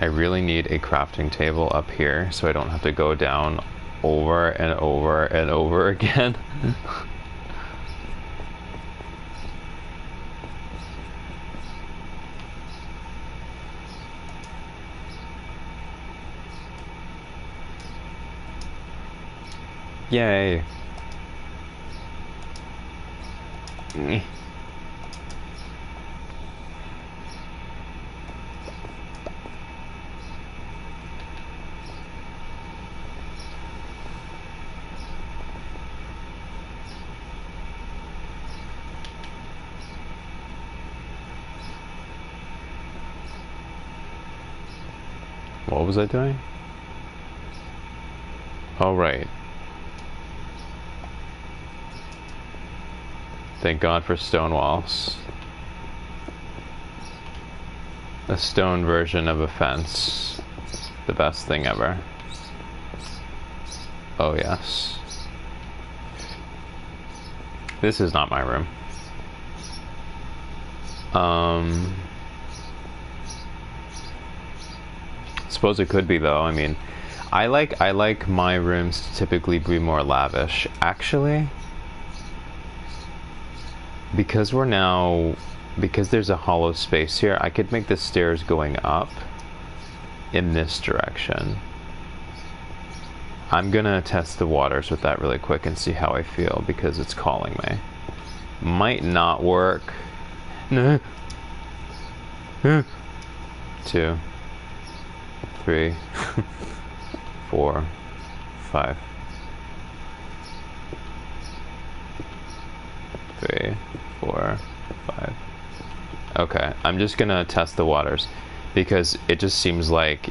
I really need a crafting table up here so I don't have to go down over and over and over again. Yay. What was I doing? All right. Thank God for stone walls. A stone version of a fence. The best thing ever. Oh yes. This is not my room. Suppose it could be though. I mean, I like my rooms to typically be more lavish. Actually, because there's a hollow space here, I could make the stairs going up in this direction. I'm gonna test the waters with that really quick and see how I feel because it's calling me. might not work. No. 2, 3, 4, 5. 3, 4, 5. Okay, I'm just gonna test the waters because it just seems like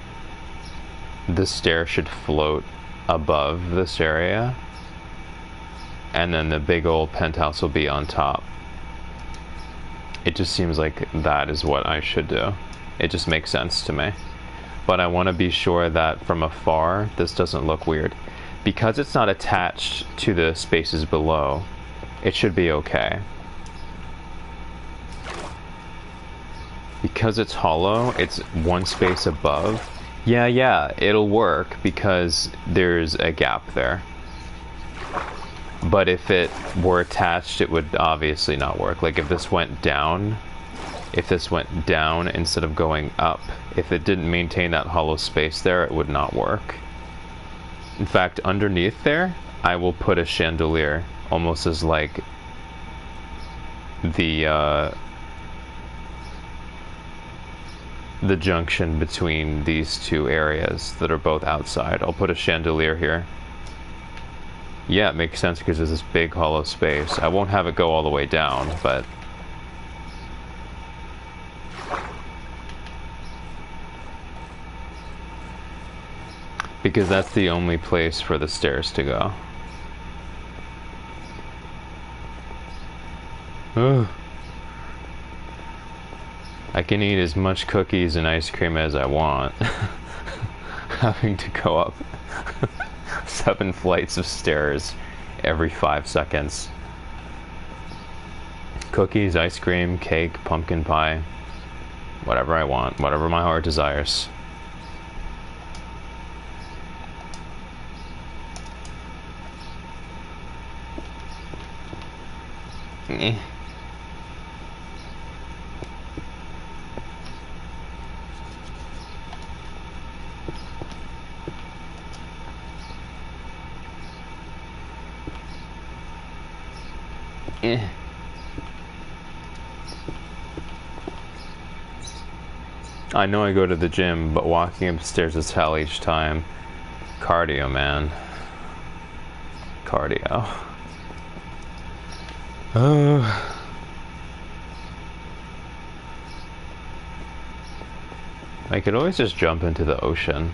the stair should float above this area and then the big old penthouse will be on top. It just seems like that is what I should do. It just makes sense to me. But I want to be sure that from afar this doesn't look weird. Because it's not attached to the spaces below, it should be okay. Because it's hollow, it's one space above. Yeah, it'll work because there's a gap there. But if it were attached, it would obviously not work. Like if this went down instead of going up, if it didn't maintain that hollow space there, it would not work. In fact, underneath there, I will put a chandelier, almost as like the junction between these two areas that are both outside. I'll put a chandelier here. Yeah, it makes sense because there's this big hollow space. I won't have it go all the way down, but... because that's the only place for the stairs to go. Ugh. I can eat as much cookies and ice cream as I want. Having to go up 7 flights of stairs every 5 seconds. Cookies, ice cream, cake, pumpkin pie. Whatever I want, whatever my heart desires. Eh. Eh. I know I go to the gym, but walking upstairs is hell each time. Cardio, man. Cardio. I could always just jump into the ocean.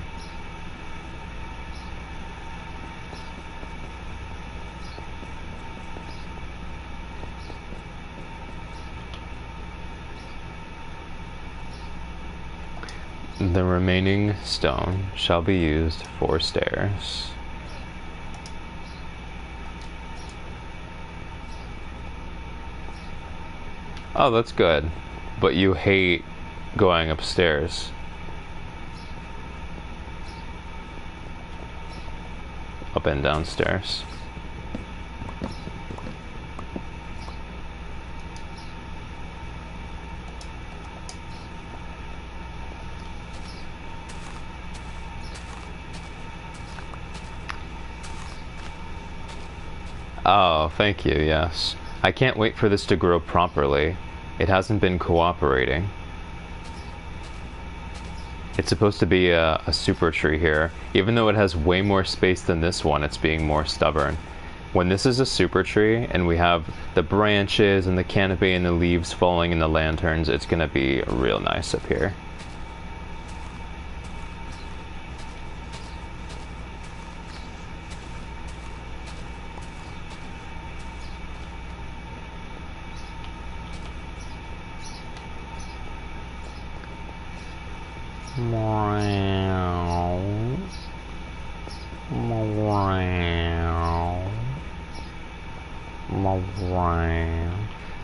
The remaining stone shall be used for stairs. Oh, that's good. But you hate going upstairs. Up and downstairs. Oh, thank you, yes. I can't wait for this to grow properly. It hasn't been cooperating. It's supposed to be a super tree here. Even though it has way more space than this one, it's being more stubborn. When this is a super tree and we have the branches and the canopy and the leaves falling in the lanterns, it's gonna be real nice up here.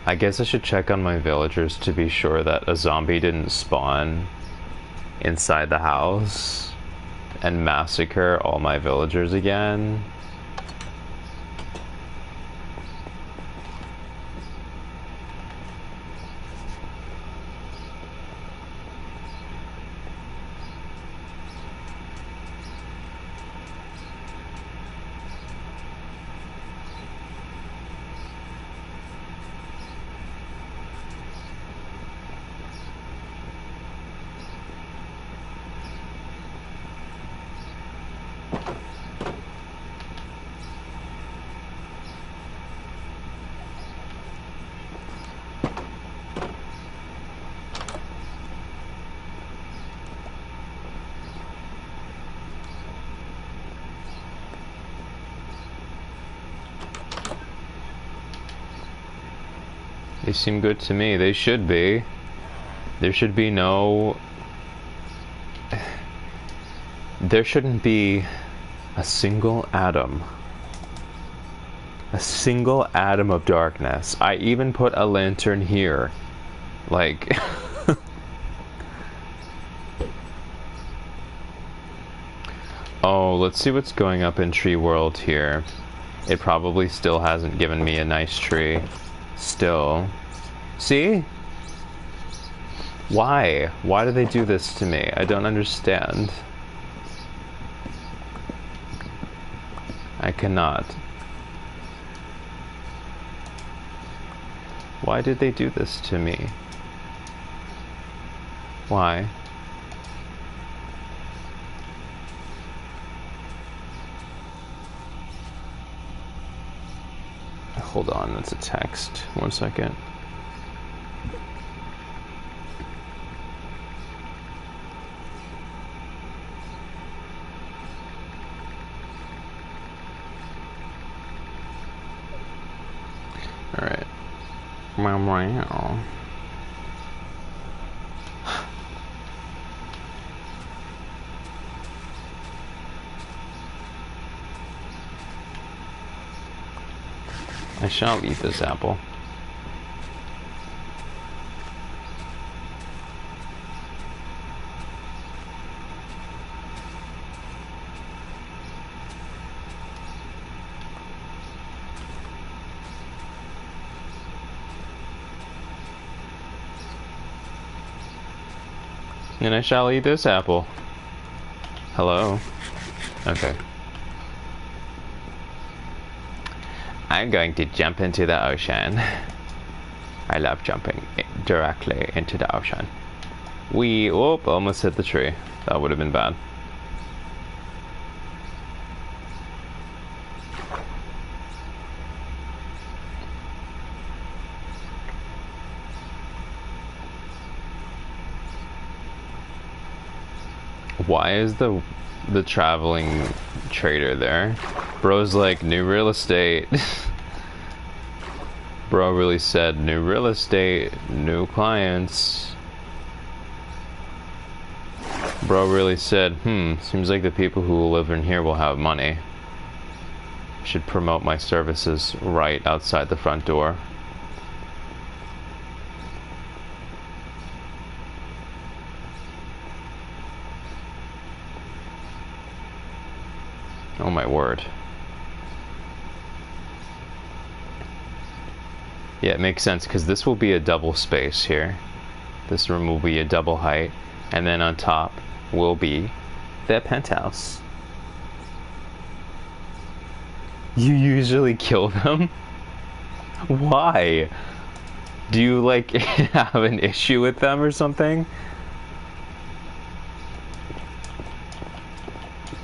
I guess I should check on my villagers to be sure that a zombie didn't spawn inside the house and massacre all my villagers again. They seem good to me. They should be. There should be no... There shouldn't be a single atom. A single atom of darkness. I even put a lantern here. Like... Oh, let's see what's going up in Tree World here. It probably still hasn't given me a nice tree. Still. See? Why? Why do they do this to me? I don't understand. I cannot. Why did they do this to me? Why? Hold on, that's a text. 1 second. Alright. Meow. I shall eat this apple. And I shall eat this apple. Hello? Okay. I'm going to jump into the ocean. I love jumping directly into the ocean. Whoop, almost hit the tree. That would have been bad. Why is the traveling trader there? Bro's like, new real estate. Bro really said, new real estate, new clients. Bro really said, seems like the people who live in here will have money. Should promote my services right outside the front door. Oh my word. Yeah, it makes sense because this will be a double space here. This room will be a double height, and then on top will be the penthouse. You usually kill them? Why? Do you like have an issue with them or something?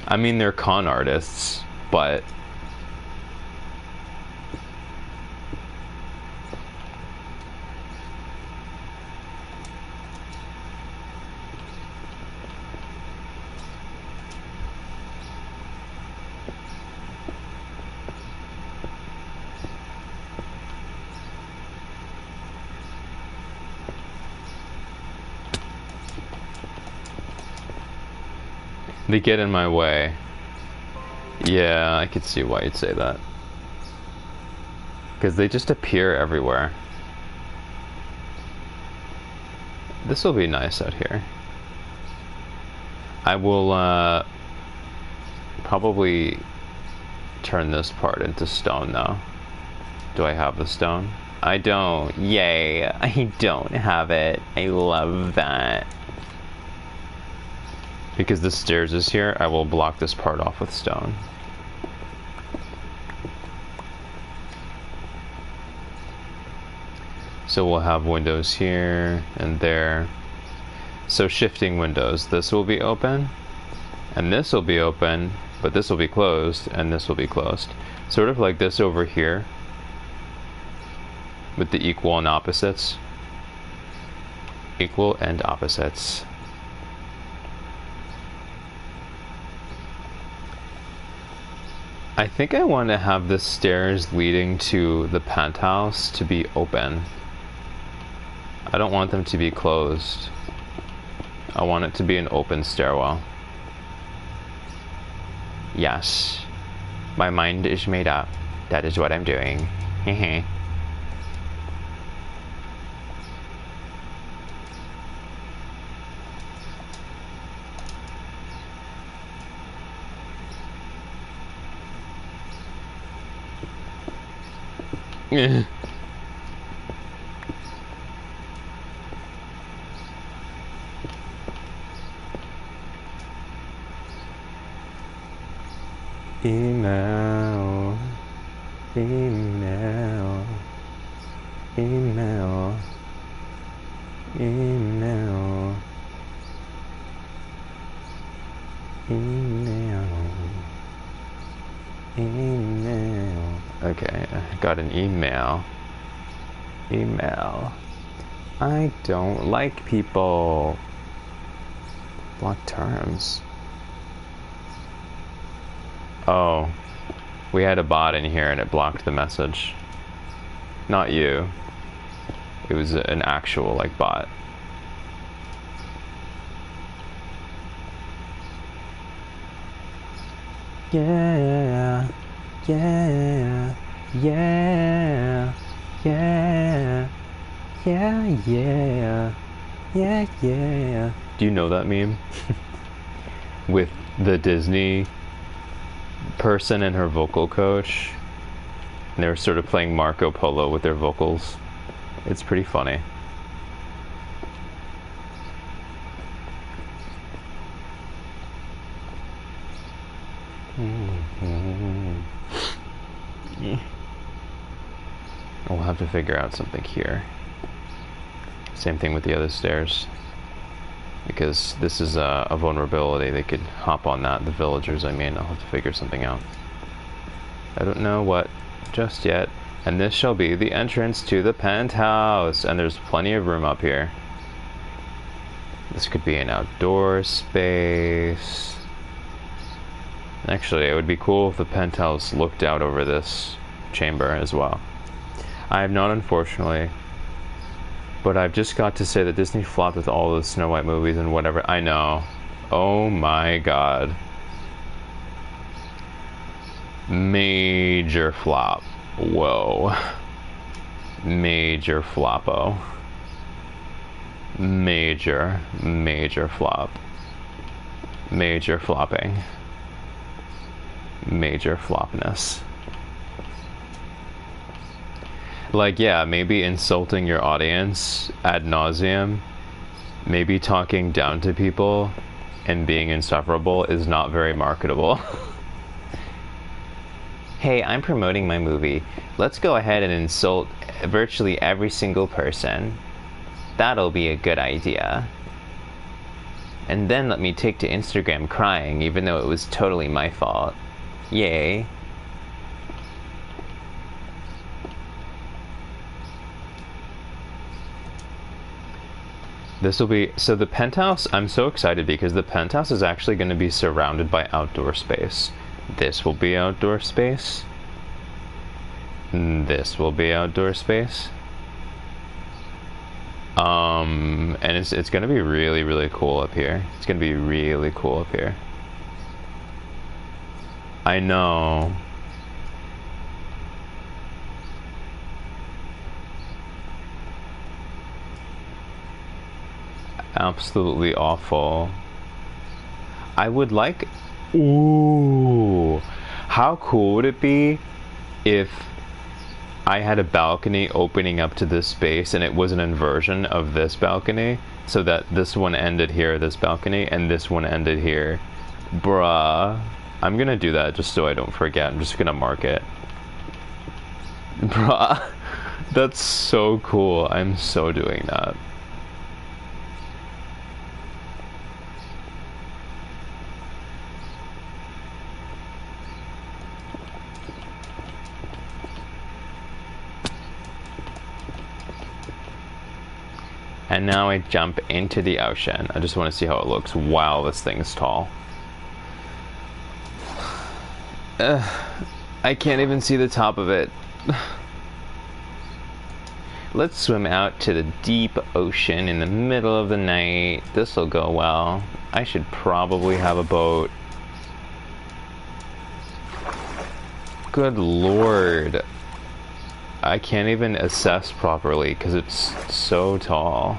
I mean, they're con artists, but... They get in my way. Yeah, I could see why you'd say that. Because they just appear everywhere. This will be nice out here. I will probably turn this part into stone though. Do I have the stone? I don't. Yay, I don't have it. I love that. Because the stairs is here, I will block this part off with stone. So we'll have windows here and there. So shifting windows. This will be open, and this will be open, but this will be closed, and this will be closed. Sort of like this over here, with the equal and opposites. Equal and opposites. I think I want to have the stairs leading to the penthouse to be open. I don't want them to be closed. I want it to be an open stairwell. Yes. My mind is made up. That is what I'm doing. Hehe. Email, email, email, email, email, email. Okay, I got an email. Email. I don't like people. Block terms. Oh, we had a bot in here and it blocked the message. Not you. It was an actual, like, bot. Yeah, yeah, yeah, yeah, yeah, yeah, yeah, yeah. Do you know that meme? With the Disney person and her vocal coach, and they're sort of playing Marco Polo with their vocals. It's pretty funny. We'll have to figure out something here. Same thing with the other stairs, because this is a vulnerability. They could hop on that, the villagers, I mean. I'll have to figure something out. I don't know what just yet. And this shall be the entrance to the penthouse. And there's plenty of room up here. This could be an outdoor space. Actually, it would be cool if the penthouse looked out over this chamber as well. I have not, unfortunately. But I've just got to say that Disney flopped with all those Snow White movies and whatever. I know. Oh my god. Major flop. Whoa. Major floppo. Major flop. Major flopping. Major flopness. Like, yeah, maybe insulting your audience ad nauseum, maybe talking down to people and being insufferable is not very marketable. Hey, I'm promoting my movie. Let's go ahead and insult virtually every single person. That'll be a good idea. And then let me take to Instagram crying, even though it was totally my fault. Yay. This will be, so the penthouse, I'm so excited because the penthouse is actually going to be surrounded by outdoor space. This will be outdoor space. This will be outdoor space. And it's going to be really, really cool up here. It's going to be really cool up here. I know. Absolutely awful. I would like... Ooh! How cool would it be if I had a balcony opening up to this space and it was an inversion of this balcony, so that this one ended here, this balcony, and this one ended here. Bruh. I'm gonna do that just so I don't forget. I'm just gonna mark it. Bruh. That's so cool. I'm so doing that. And now I jump into the ocean. I just want to see how it looks. Wow, this thing's tall. I can't even see the top of it. Let's swim out to the deep ocean in the middle of the night. This'll go well. I should probably have a boat. Good lord. I can't even assess properly because it's so tall.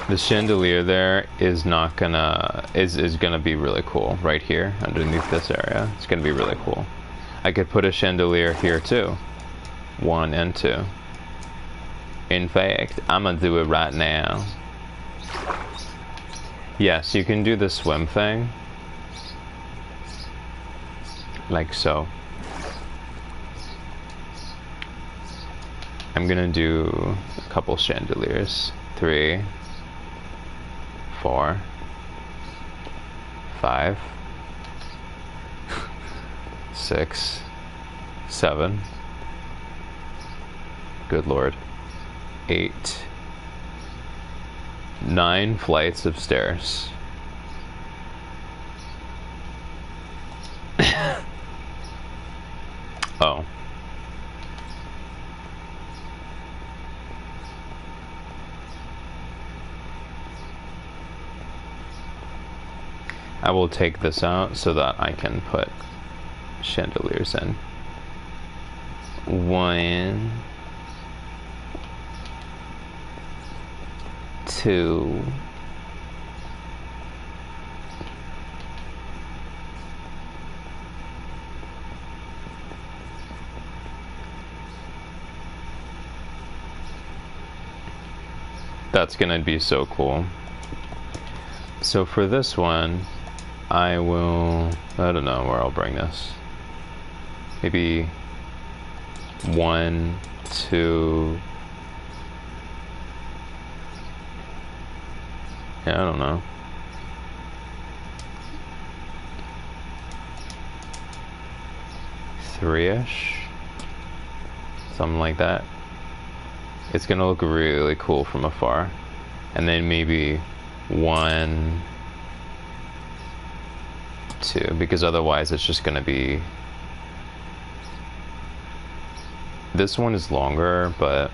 The chandelier there is not gonna is gonna be really cool right here underneath this area. It's gonna be really cool. I could put a chandelier here too. 1 and 2. In fact, I'm gonna do it right now. Yes, you can do the swim thing. Like so. I'm gonna do a couple chandeliers. 3, 4, 5, 6, 7. Good lord. 8, 9 flights of stairs. Oh. I will take this out so that I can put chandeliers in. 1, 2, 3. That's gonna be so cool. So for this one, I don't know where I'll bring this. Maybe 1, 2. Yeah, I don't know. 3-ish. Something like that. It's gonna look really cool from afar. And then maybe 1, 2, because otherwise it's just gonna be... This one is longer, but...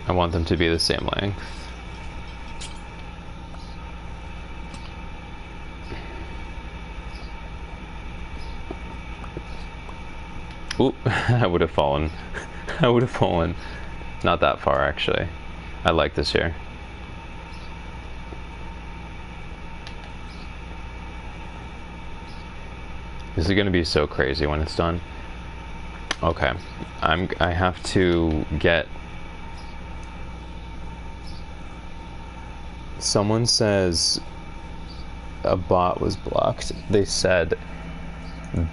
I want them to be the same length. Oop, I would have fallen. I would have fallen. Not that far, actually. I like this here. This is gonna be so crazy when it's done. Okay, I have to get... Someone says a bot was blocked. They said,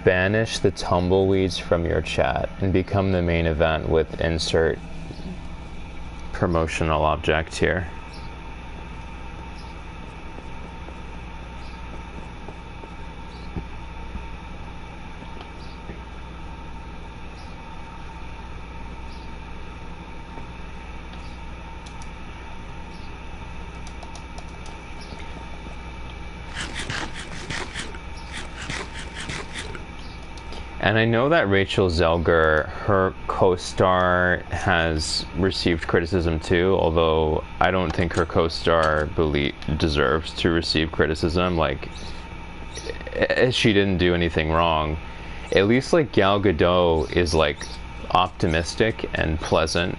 banish the tumbleweeds from your chat and become the main event with insert promotional object here. And I know that Rachel Zelger, her co-star, has received criticism too, although I don't think her co-star deserves to receive criticism. Like, she didn't do anything wrong. At least, like, Gal Gadot is, like, optimistic and pleasant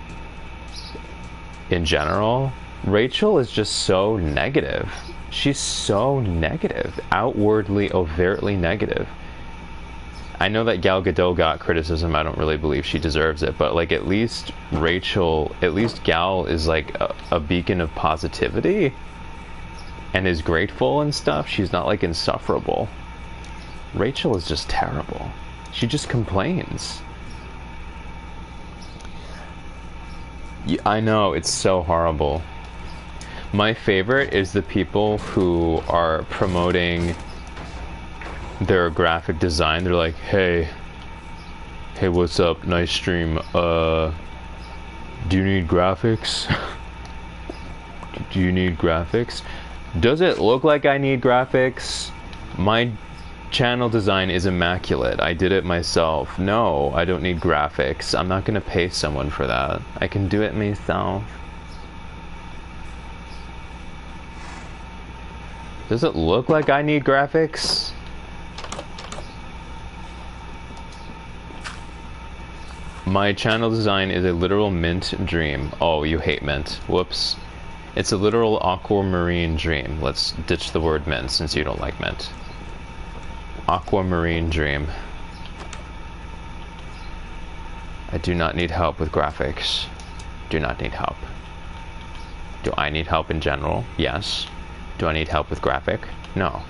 in general. Rachel is just so negative. She's so negative. Outwardly, overtly negative. I know that Gal Gadot got criticism. I don't really believe she deserves it, but like at least Gal is like a beacon of positivity and is grateful and stuff. She's not like insufferable. Rachel is just terrible. She just complains. I know, it's so horrible. My favorite is the people who are promoting their graphic design. They're like, hey, what's up? Nice stream. Do you need graphics? Do you need graphics? Does it look like I need graphics? My channel design is immaculate. I did it myself. No, I don't need graphics. I'm not gonna pay someone for that. I can do it myself. Does it look like I need graphics? My channel design is a literal mint dream. Oh, you hate mint. Whoops. It's a literal aquamarine dream. Let's ditch the word mint since you don't like mint. Aquamarine dream. I do not need help with graphics. Do not need help. Do I need help in general? Yes. Do I need help with graphic? No.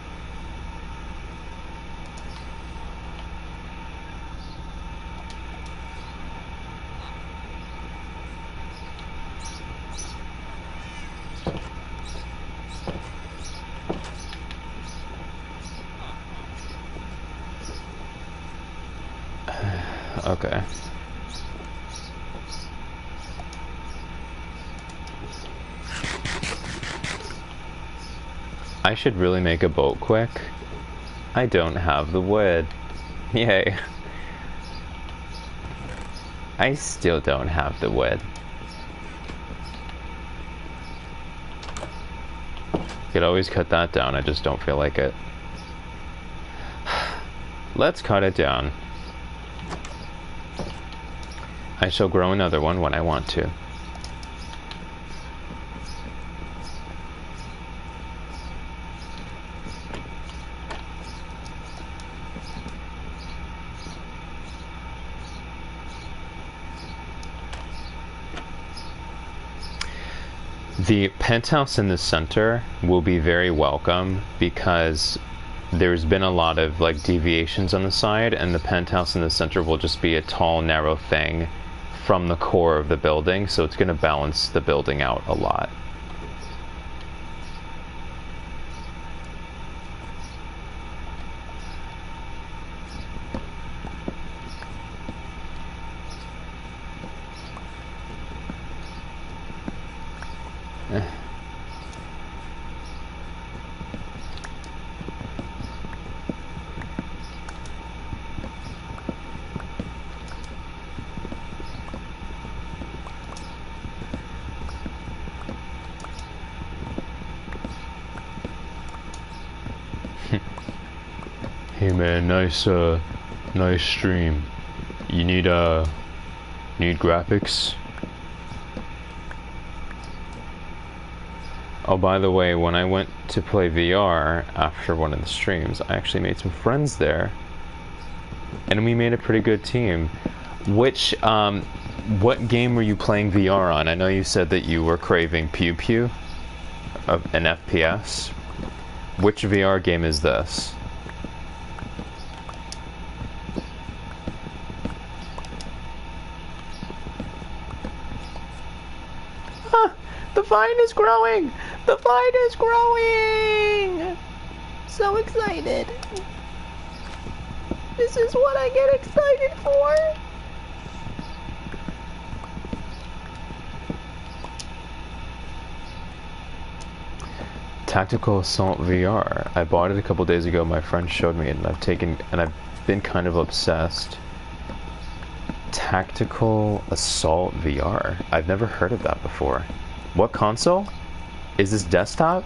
Okay. I should really make a boat quick. I don't have the wood. Yay. I still don't have the wood. Could always cut that down, I just don't feel like it. Let's cut it down. I shall grow another one when I want to. The penthouse in the center will be very welcome because there's been a lot of like deviations on the side, and the penthouse in the center will just be a tall, narrow thing from the core of the building, so it's going to balance the building out a lot. Hey man, nice stream. You need graphics? Oh, by the way, when I went to play VR after one of the streams, I actually made some friends there. And we made a pretty good team. Which, what game were you playing VR on? I know you said that you were craving Pew Pew, an FPS. Which VR game is this? The vine is growing! The vine is growing! So excited. This is what I get excited for. Tactical Assault VR. I bought it a couple days ago. My friend showed me it, and I've been kind of obsessed. Tactical Assault VR. I've never heard of that before. What console? Is this desktop?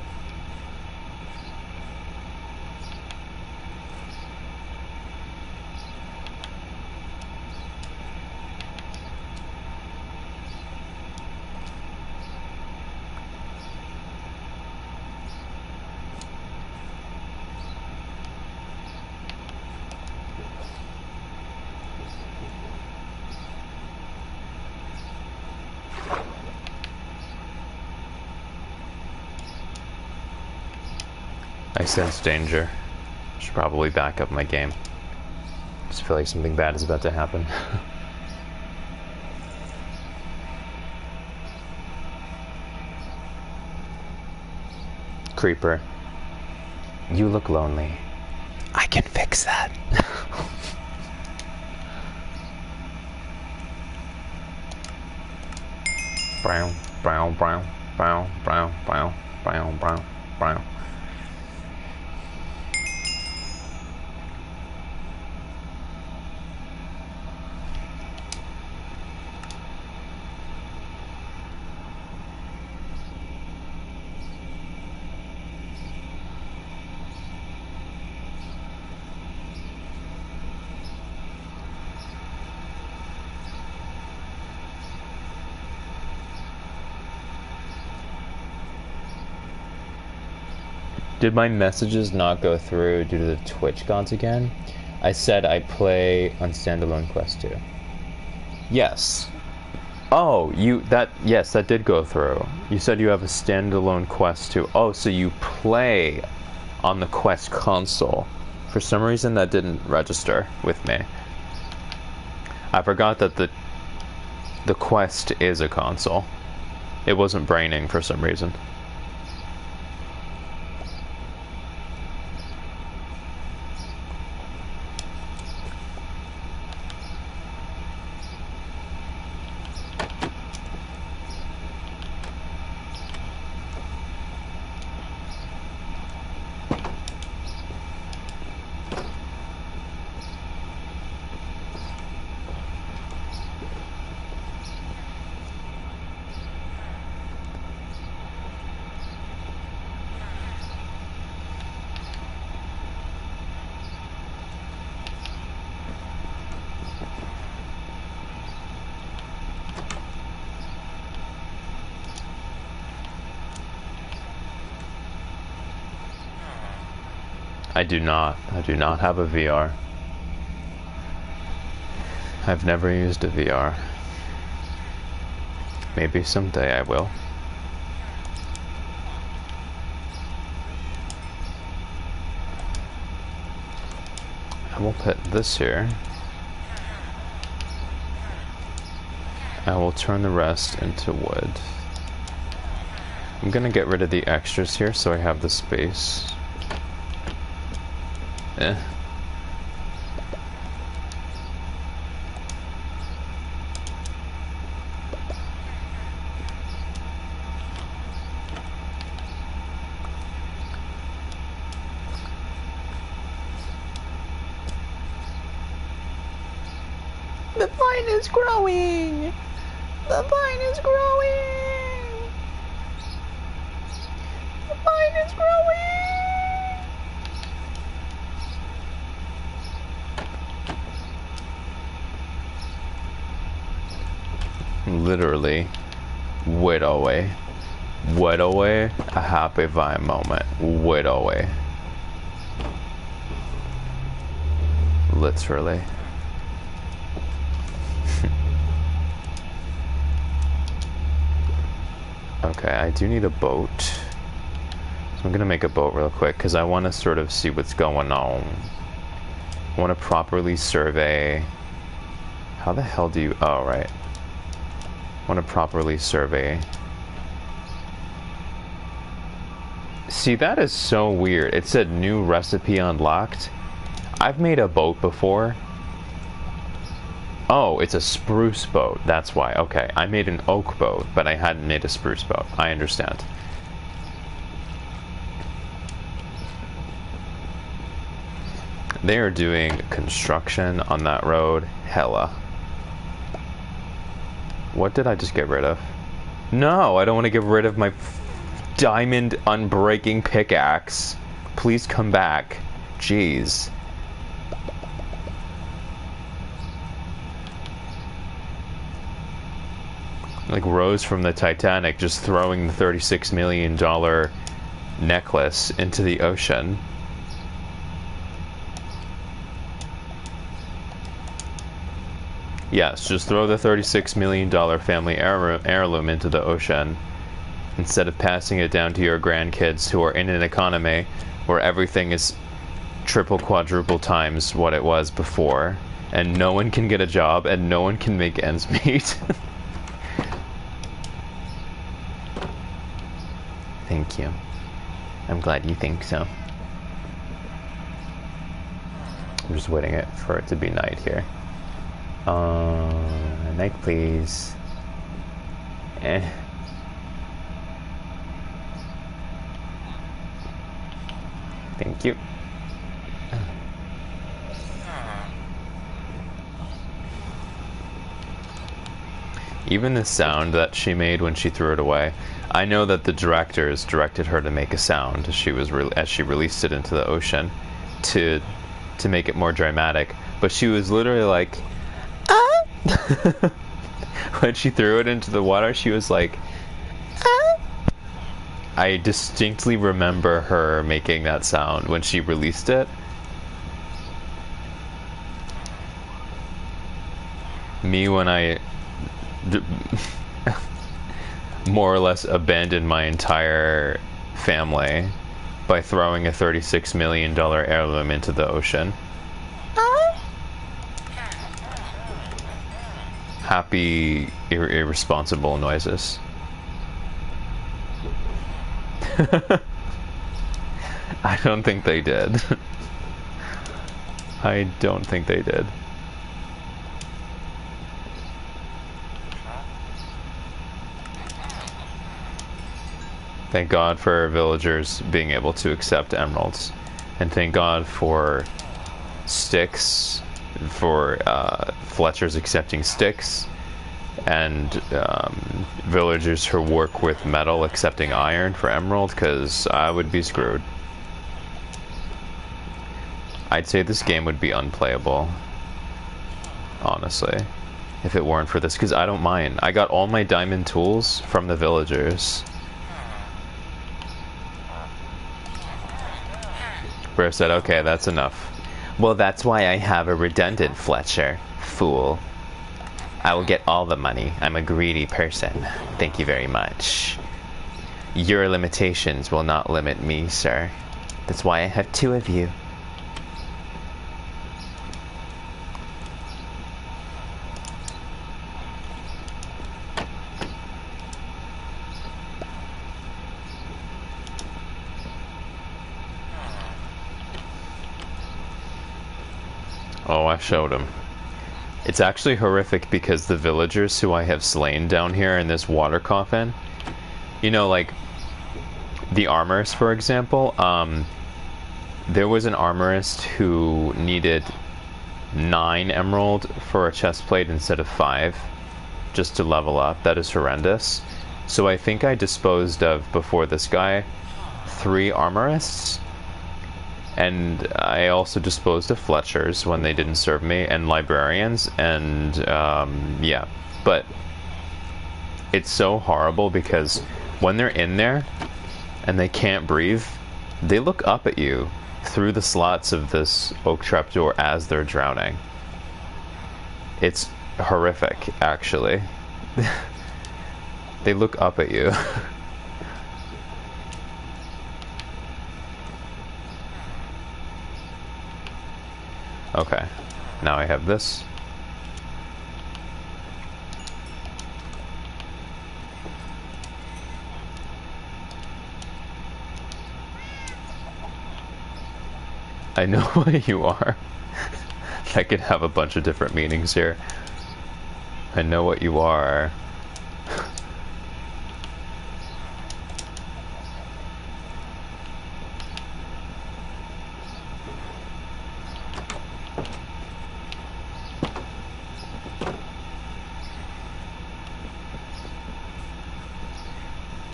I sense danger. Should probably back up my game. Just feel like something bad is about to happen. Creeper. You look lonely. I can fix that. Brown, brown, brown, brown, brown, brown, brown, brown, brown. Did my messages not go through due to the Twitch gods again? I said I play on standalone Quest 2. Yes. Oh, yes, that did go through. You said you have a standalone Quest 2. Oh, so you play on the Quest console. For some reason that didn't register with me. I forgot that the Quest is a console. It wasn't braining for some reason. I do not have a VR. I've never used a VR. Maybe someday I will. I will put this here. I will turn the rest into wood. I'm gonna get rid of the extras here so I have the space. Eh. The vine is growing! The vine is growing! The vine is growing! Literally, widoway, a happy vine moment, widoway. Literally. Okay, I do need a boat. So I'm gonna make a boat real quick because I want to sort of see what's going on. I want to properly survey. How the hell do you... Oh, right. I want to properly survey. See, that is so weird. It said new recipe unlocked. I've made a boat before. Oh, it's a spruce boat. That's why. Okay, I made an oak boat, but I hadn't made a spruce boat. I understand. They are doing construction on that road. Hella. What did I just get rid of? No, I don't want to get rid of my diamond unbreaking pickaxe. Please come back. Jeez. Like Rose from the Titanic just throwing the $36 million necklace into the ocean. Yes, just throw the $36 million family heirloom into the ocean instead of passing it down to your grandkids who are in an economy where everything is triple, quadruple times what it was before, and no one can get a job and no one can make ends meet. Thank you. I'm glad you think so. I'm just waiting for it to be night here. Night, please. Thank you. Even the sound that she made when she threw it away, I know that the directors directed her to make a sound as she released it into the ocean to make it more dramatic, but she was literally like, ah! When she threw it into the water, she was like, ah! I distinctly remember her making that sound when she released it. Me, when I more or less abandoned my entire family by throwing a $36 million heirloom into the ocean. Happy, irresponsible noises. I don't think they did. I don't think they did. Thank God for villagers being able to accept emeralds. And thank God for sticks, for Fletchers accepting sticks, and villagers who work with metal accepting iron for emerald, because I would be screwed. I'd say this game would be unplayable, honestly, if it weren't for this, because I don't mind. I got all my diamond tools from the villagers. Bear said, okay, that's enough. Well, that's why I have a redundant Fletcher, fool. I will get all the money. I'm a greedy person. Thank you very much. Your limitations will not limit me, sir. That's why I have two of you. Oh, I showed him. It's actually horrific because the villagers who I have slain down here in this water coffin, you know, like the armorist, for example, there was an armorist who needed 9 emerald for a chest plate instead of 5 just to level up. That is horrendous. So I think I disposed of, before this guy, 3 armorists. And I also disposed of Fletchers when they didn't serve me, and librarians, and yeah. But it's so horrible because when they're in there and they can't breathe, they look up at you through the slots of this oak trapdoor as they're drowning. It's horrific, actually. They look up at you. Okay, now I have this. I know what you are. That could have a bunch of different meanings here. I know what you are.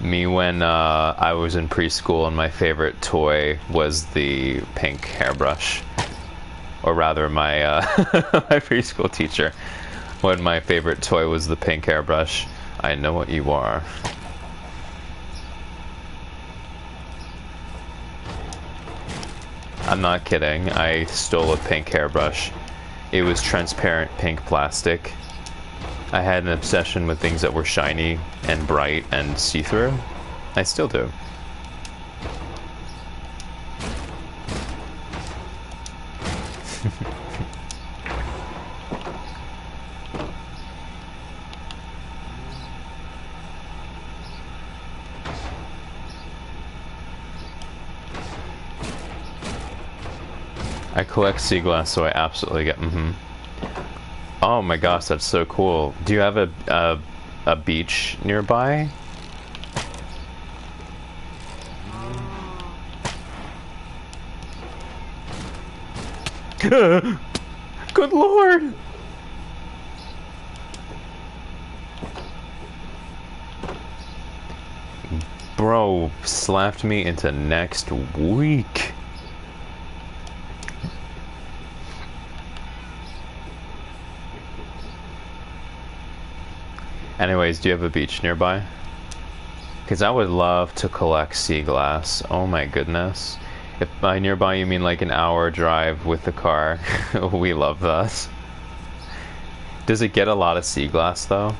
Me when I was in preschool and my favorite toy was the pink hairbrush. Or rather my my preschool teacher when my favorite toy was the pink hairbrush. I know what you are. I'm not kidding. I stole a pink hairbrush. It was transparent pink plastic. I had an obsession with things that were shiny and bright and see-through. I still do. I collect sea glass, so I absolutely get. Oh my gosh, that's so cool. Do you have a beach nearby? Good lord! Bro slapped me into next week. Anyways, do you have a beach nearby? Because I would love to collect sea glass. Oh my goodness. If by nearby you mean like an hour drive with the car, we love that. Does it get a lot of sea glass though?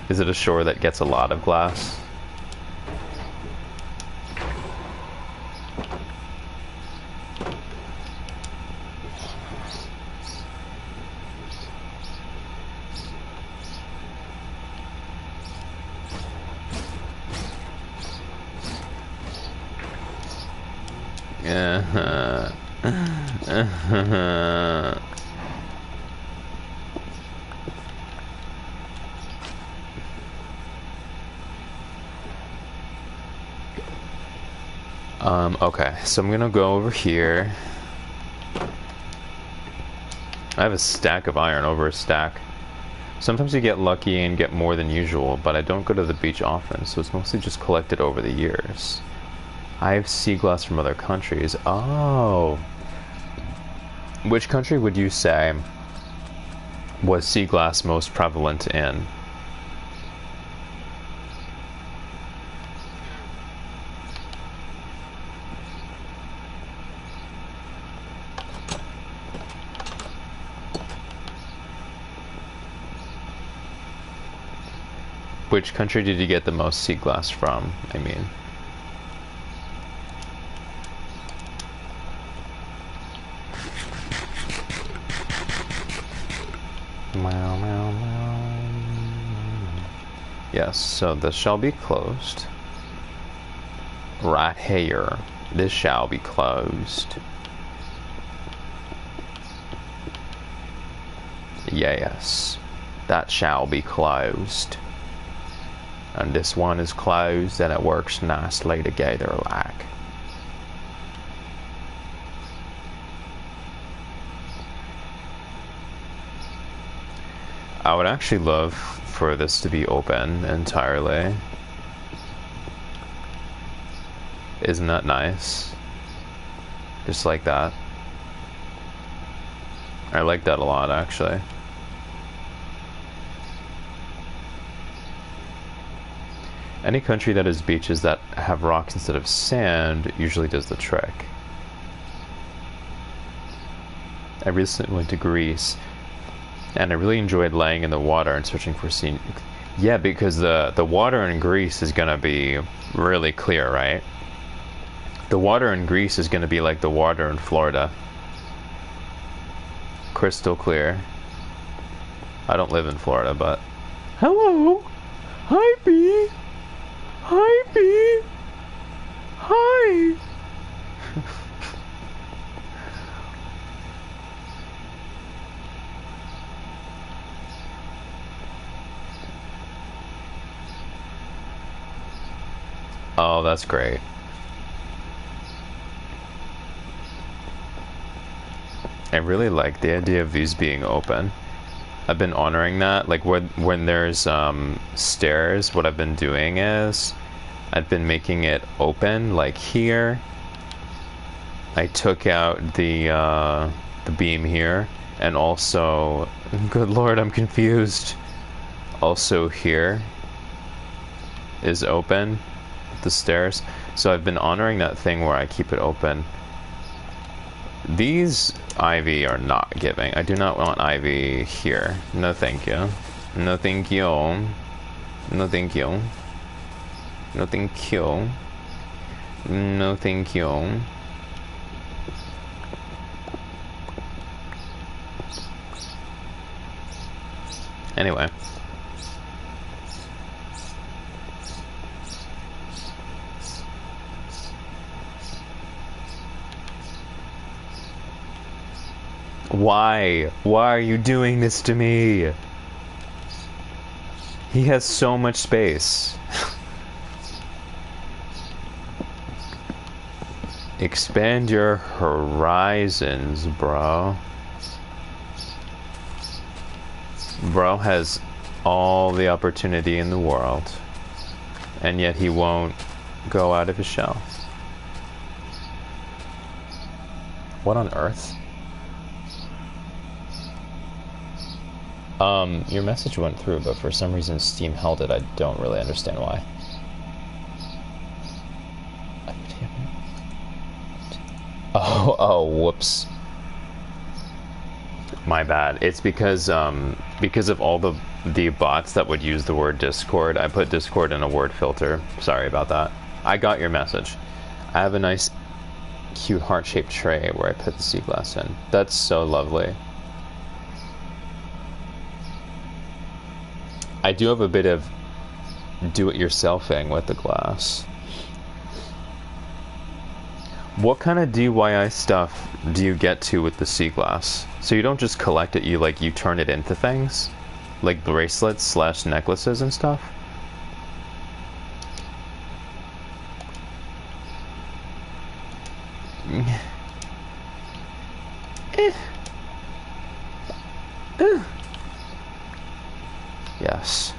Is it a shore that gets a lot of glass? Okay, so I'm gonna go over here. I have a stack of iron over a stack. Sometimes you get lucky and get more than usual, but I don't go to the beach often, so it's mostly just collected over the years. I have sea glass from other countries. Oh. Which country would you say was sea glass most prevalent in? Which country did you get the most sea glass from, I mean? Meow, meow, meow. Yes, so this shall be closed. Right here. This shall be closed. Yes, that shall be closed. And this one is closed and it works nicely together like. I would actually love for this to be open entirely. Isn't that nice? Just like that. I like that a lot actually. Any country that has beaches that have rocks instead of sand usually does the trick. I recently went to Greece, and I really enjoyed laying in the water and searching for scene. Yeah, because the water in Greece is gonna be really clear, right? The water in Greece is gonna be like the water in Florida. Crystal clear. I don't live in Florida, but... Hello! Hi, B! Hi, B! Hi! Oh, that's great. I really like the idea of these being open. I've been honoring that. Like when there's stairs, what I've been doing is I've been making it open. Like here, I took out the beam here, and also, good lord, I'm confused. Also here is open, the stairs. So I've been honoring that thing where I keep it open. These ivy are not giving. I do not want ivy here. No thank you. No thank you. No thank you. No thank you. No thank you. Anyway. Why? Why are you doing this to me? He has so much space. Expand your horizons, bro. Bro has all the opportunity in the world, and yet he won't go out of his shell. What on earth? Your message went through, but for some reason Steam held it. I don't really understand why. Oh, whoops. My bad. It's because of all the bots that would use the word Discord, I put Discord in a word filter. Sorry about that. I got your message. I have a nice, cute heart-shaped tray where I put the sea glass in. That's so lovely. I do have a bit of do-it-yourselfing with the glass. What kind of DIY stuff do you get to with the sea glass? So you don't just collect it, you turn it into things? Like bracelets / necklaces and stuff? Yes.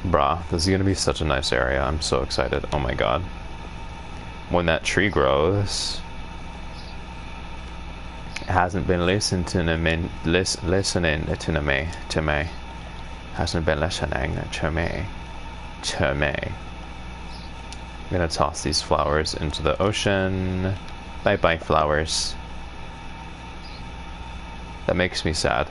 Bruh, this is gonna be such a nice area. I'm so excited. Oh my god. When that tree grows, it hasn't been listening to me. Hasn't been listening to me. I'm gonna toss these flowers into the ocean. Bye bye, flowers. That makes me sad.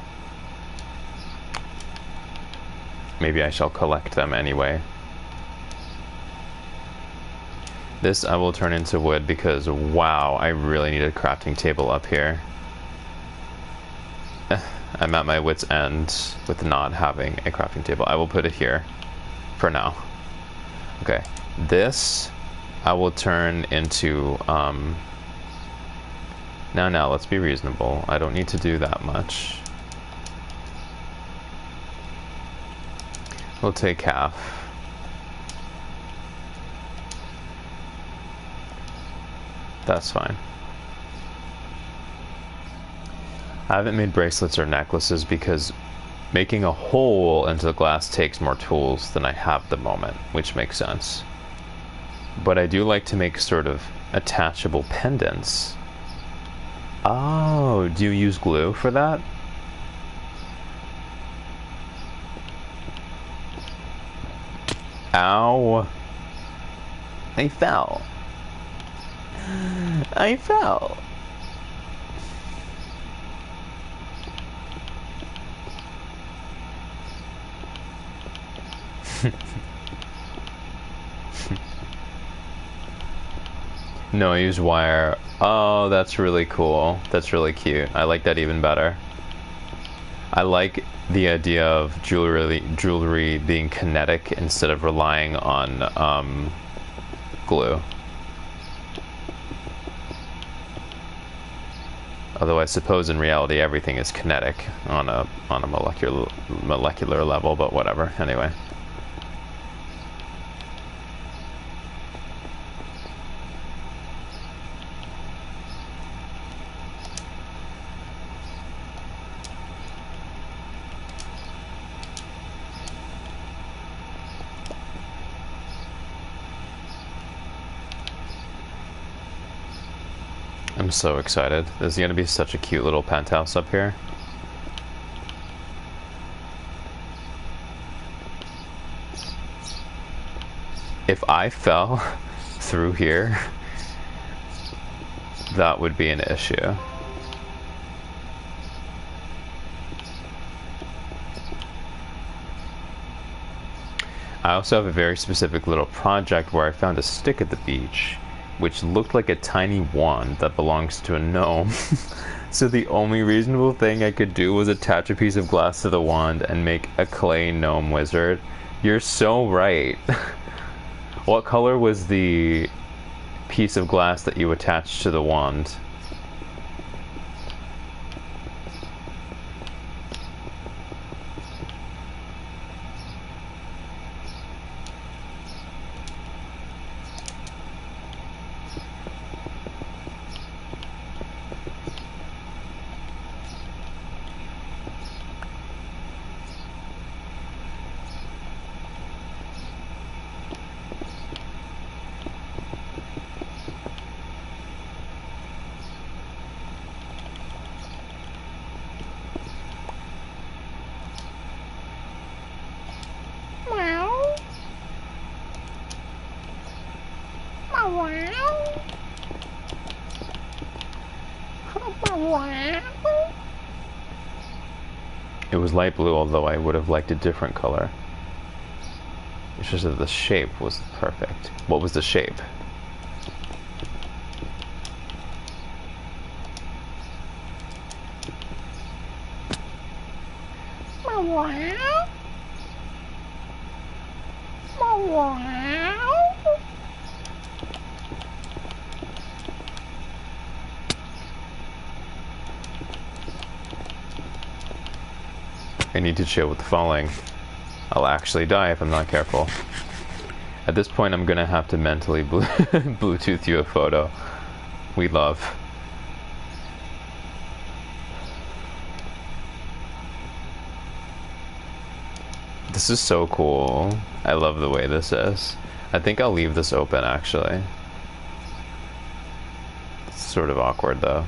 Maybe I shall collect them anyway. This I will turn into wood because, wow, I really need a crafting table up here. I'm at my wit's end with not having a crafting table. I will put it here for now. Okay, this I will turn into, now, let's be reasonable. I don't need to do that much. We'll take half. That's fine. I haven't made bracelets or necklaces because making a hole into the glass takes more tools than I have at the moment, which makes sense. But I do like to make sort of attachable pendants. Oh, do you use glue for that? Ow. I fell. I fell. No, I use wire. Oh, that's really cool. That's really cute. I like that even better. I like the idea of jewelry being kinetic instead of relying on glue. Although I suppose in reality everything is kinetic on a molecular level, but whatever. Anyway. I'm so excited. There's gonna be such a cute little penthouse up here. If I fell through here, that would be an issue. I also have a very specific little project where I found a stick at the beach which looked like a tiny wand that belongs to a gnome. So the only reasonable thing I could do was attach a piece of glass to the wand and make a clay gnome wizard. You're so right. What color was the piece of glass that you attached to the wand? It was light blue, although I would have liked a different color. It's just that the shape was perfect. What was the shape? I need to chill with the falling. I'll actually die if I'm not careful. At this point, I'm gonna have to mentally Bluetooth you a photo we love. This is so cool. I love the way this is. I think I'll leave this open, actually. It's sort of awkward, though.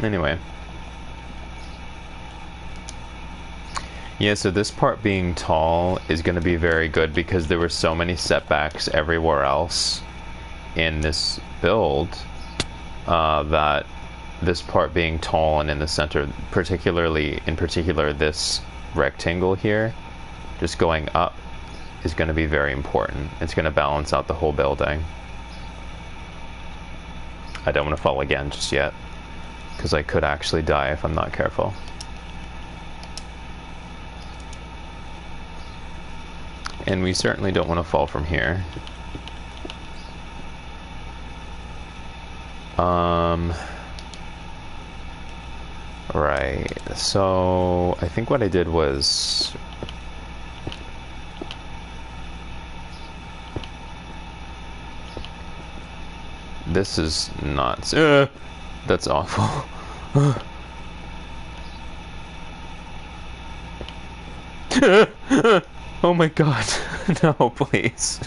Anyway. Yeah, so this part being tall is going to be very good because there were so many setbacks everywhere else in this build that this part being tall and in the center, in particular this rectangle here, just going up is going to be very important. It's going to balance out the whole building. I don't want to fall again just yet, because I could actually die if I'm not careful. And we certainly don't want to fall from here. Right, so I think what I did was this is not that's awful. Oh my god. No, please.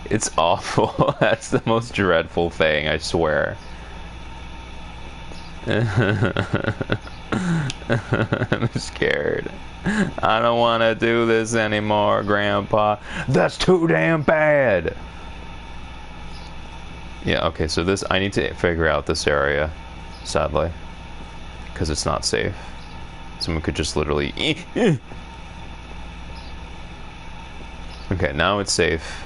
It's awful. That's the most dreadful thing, I swear. I'm scared. I don't want to do this anymore, Grandpa. That's too damn bad. Yeah, okay, so this, I need to figure out this area, sadly, because it's not safe. Someone could just literally... Okay, now it's safe.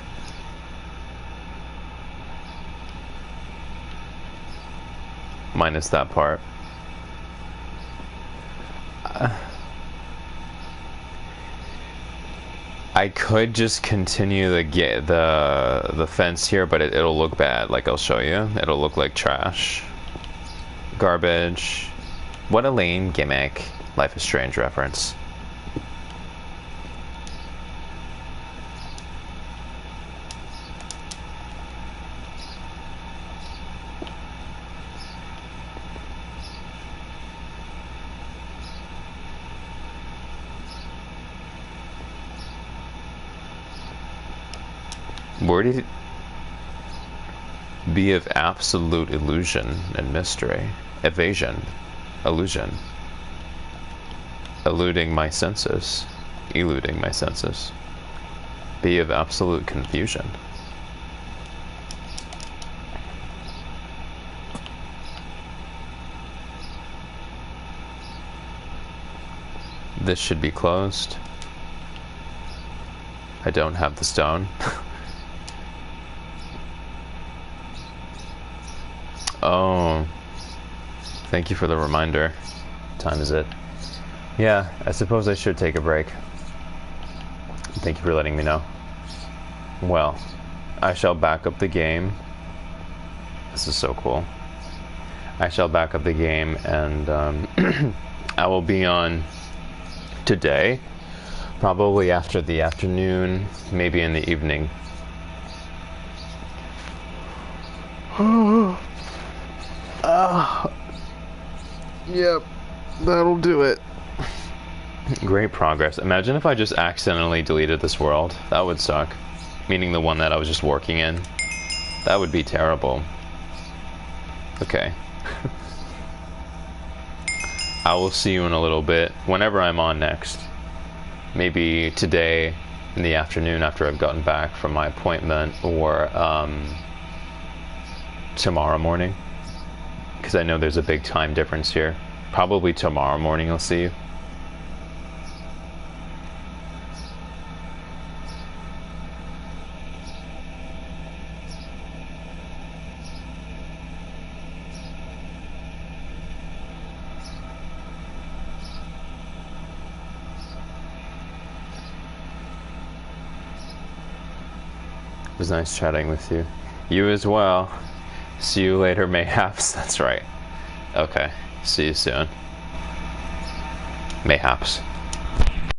Minus that part. I could just continue the fence here, but it'll look bad. Like, I'll show you. It'll look like trash. Garbage. What a lame gimmick. Life is Strange reference. Where did it be of absolute illusion and mystery? Evasion. Illusion. Eluding my senses. Eluding my senses. Be of absolute confusion. This should be closed. I don't have the stone. Oh, thank you for the reminder. What time is it? Yeah, I suppose I should take a break. Thank you for letting me know. Well, I shall back up the game. This is so cool. I shall back up the game and I will be on today, probably after the afternoon, maybe in the evening. Yep, that'll do it. Great progress. Imagine if I just accidentally deleted this world. That would suck. Meaning the one that I was just working in. That would be terrible. Okay. I will see you in a little bit, whenever I'm on next. Maybe today in the afternoon after I've gotten back from my appointment, or tomorrow morning. Because I know there's a big time difference here. Probably tomorrow morning I'll see you. It was nice chatting with you. You as well. See you later, mayhaps. That's right. Okay. See you soon. Mayhaps.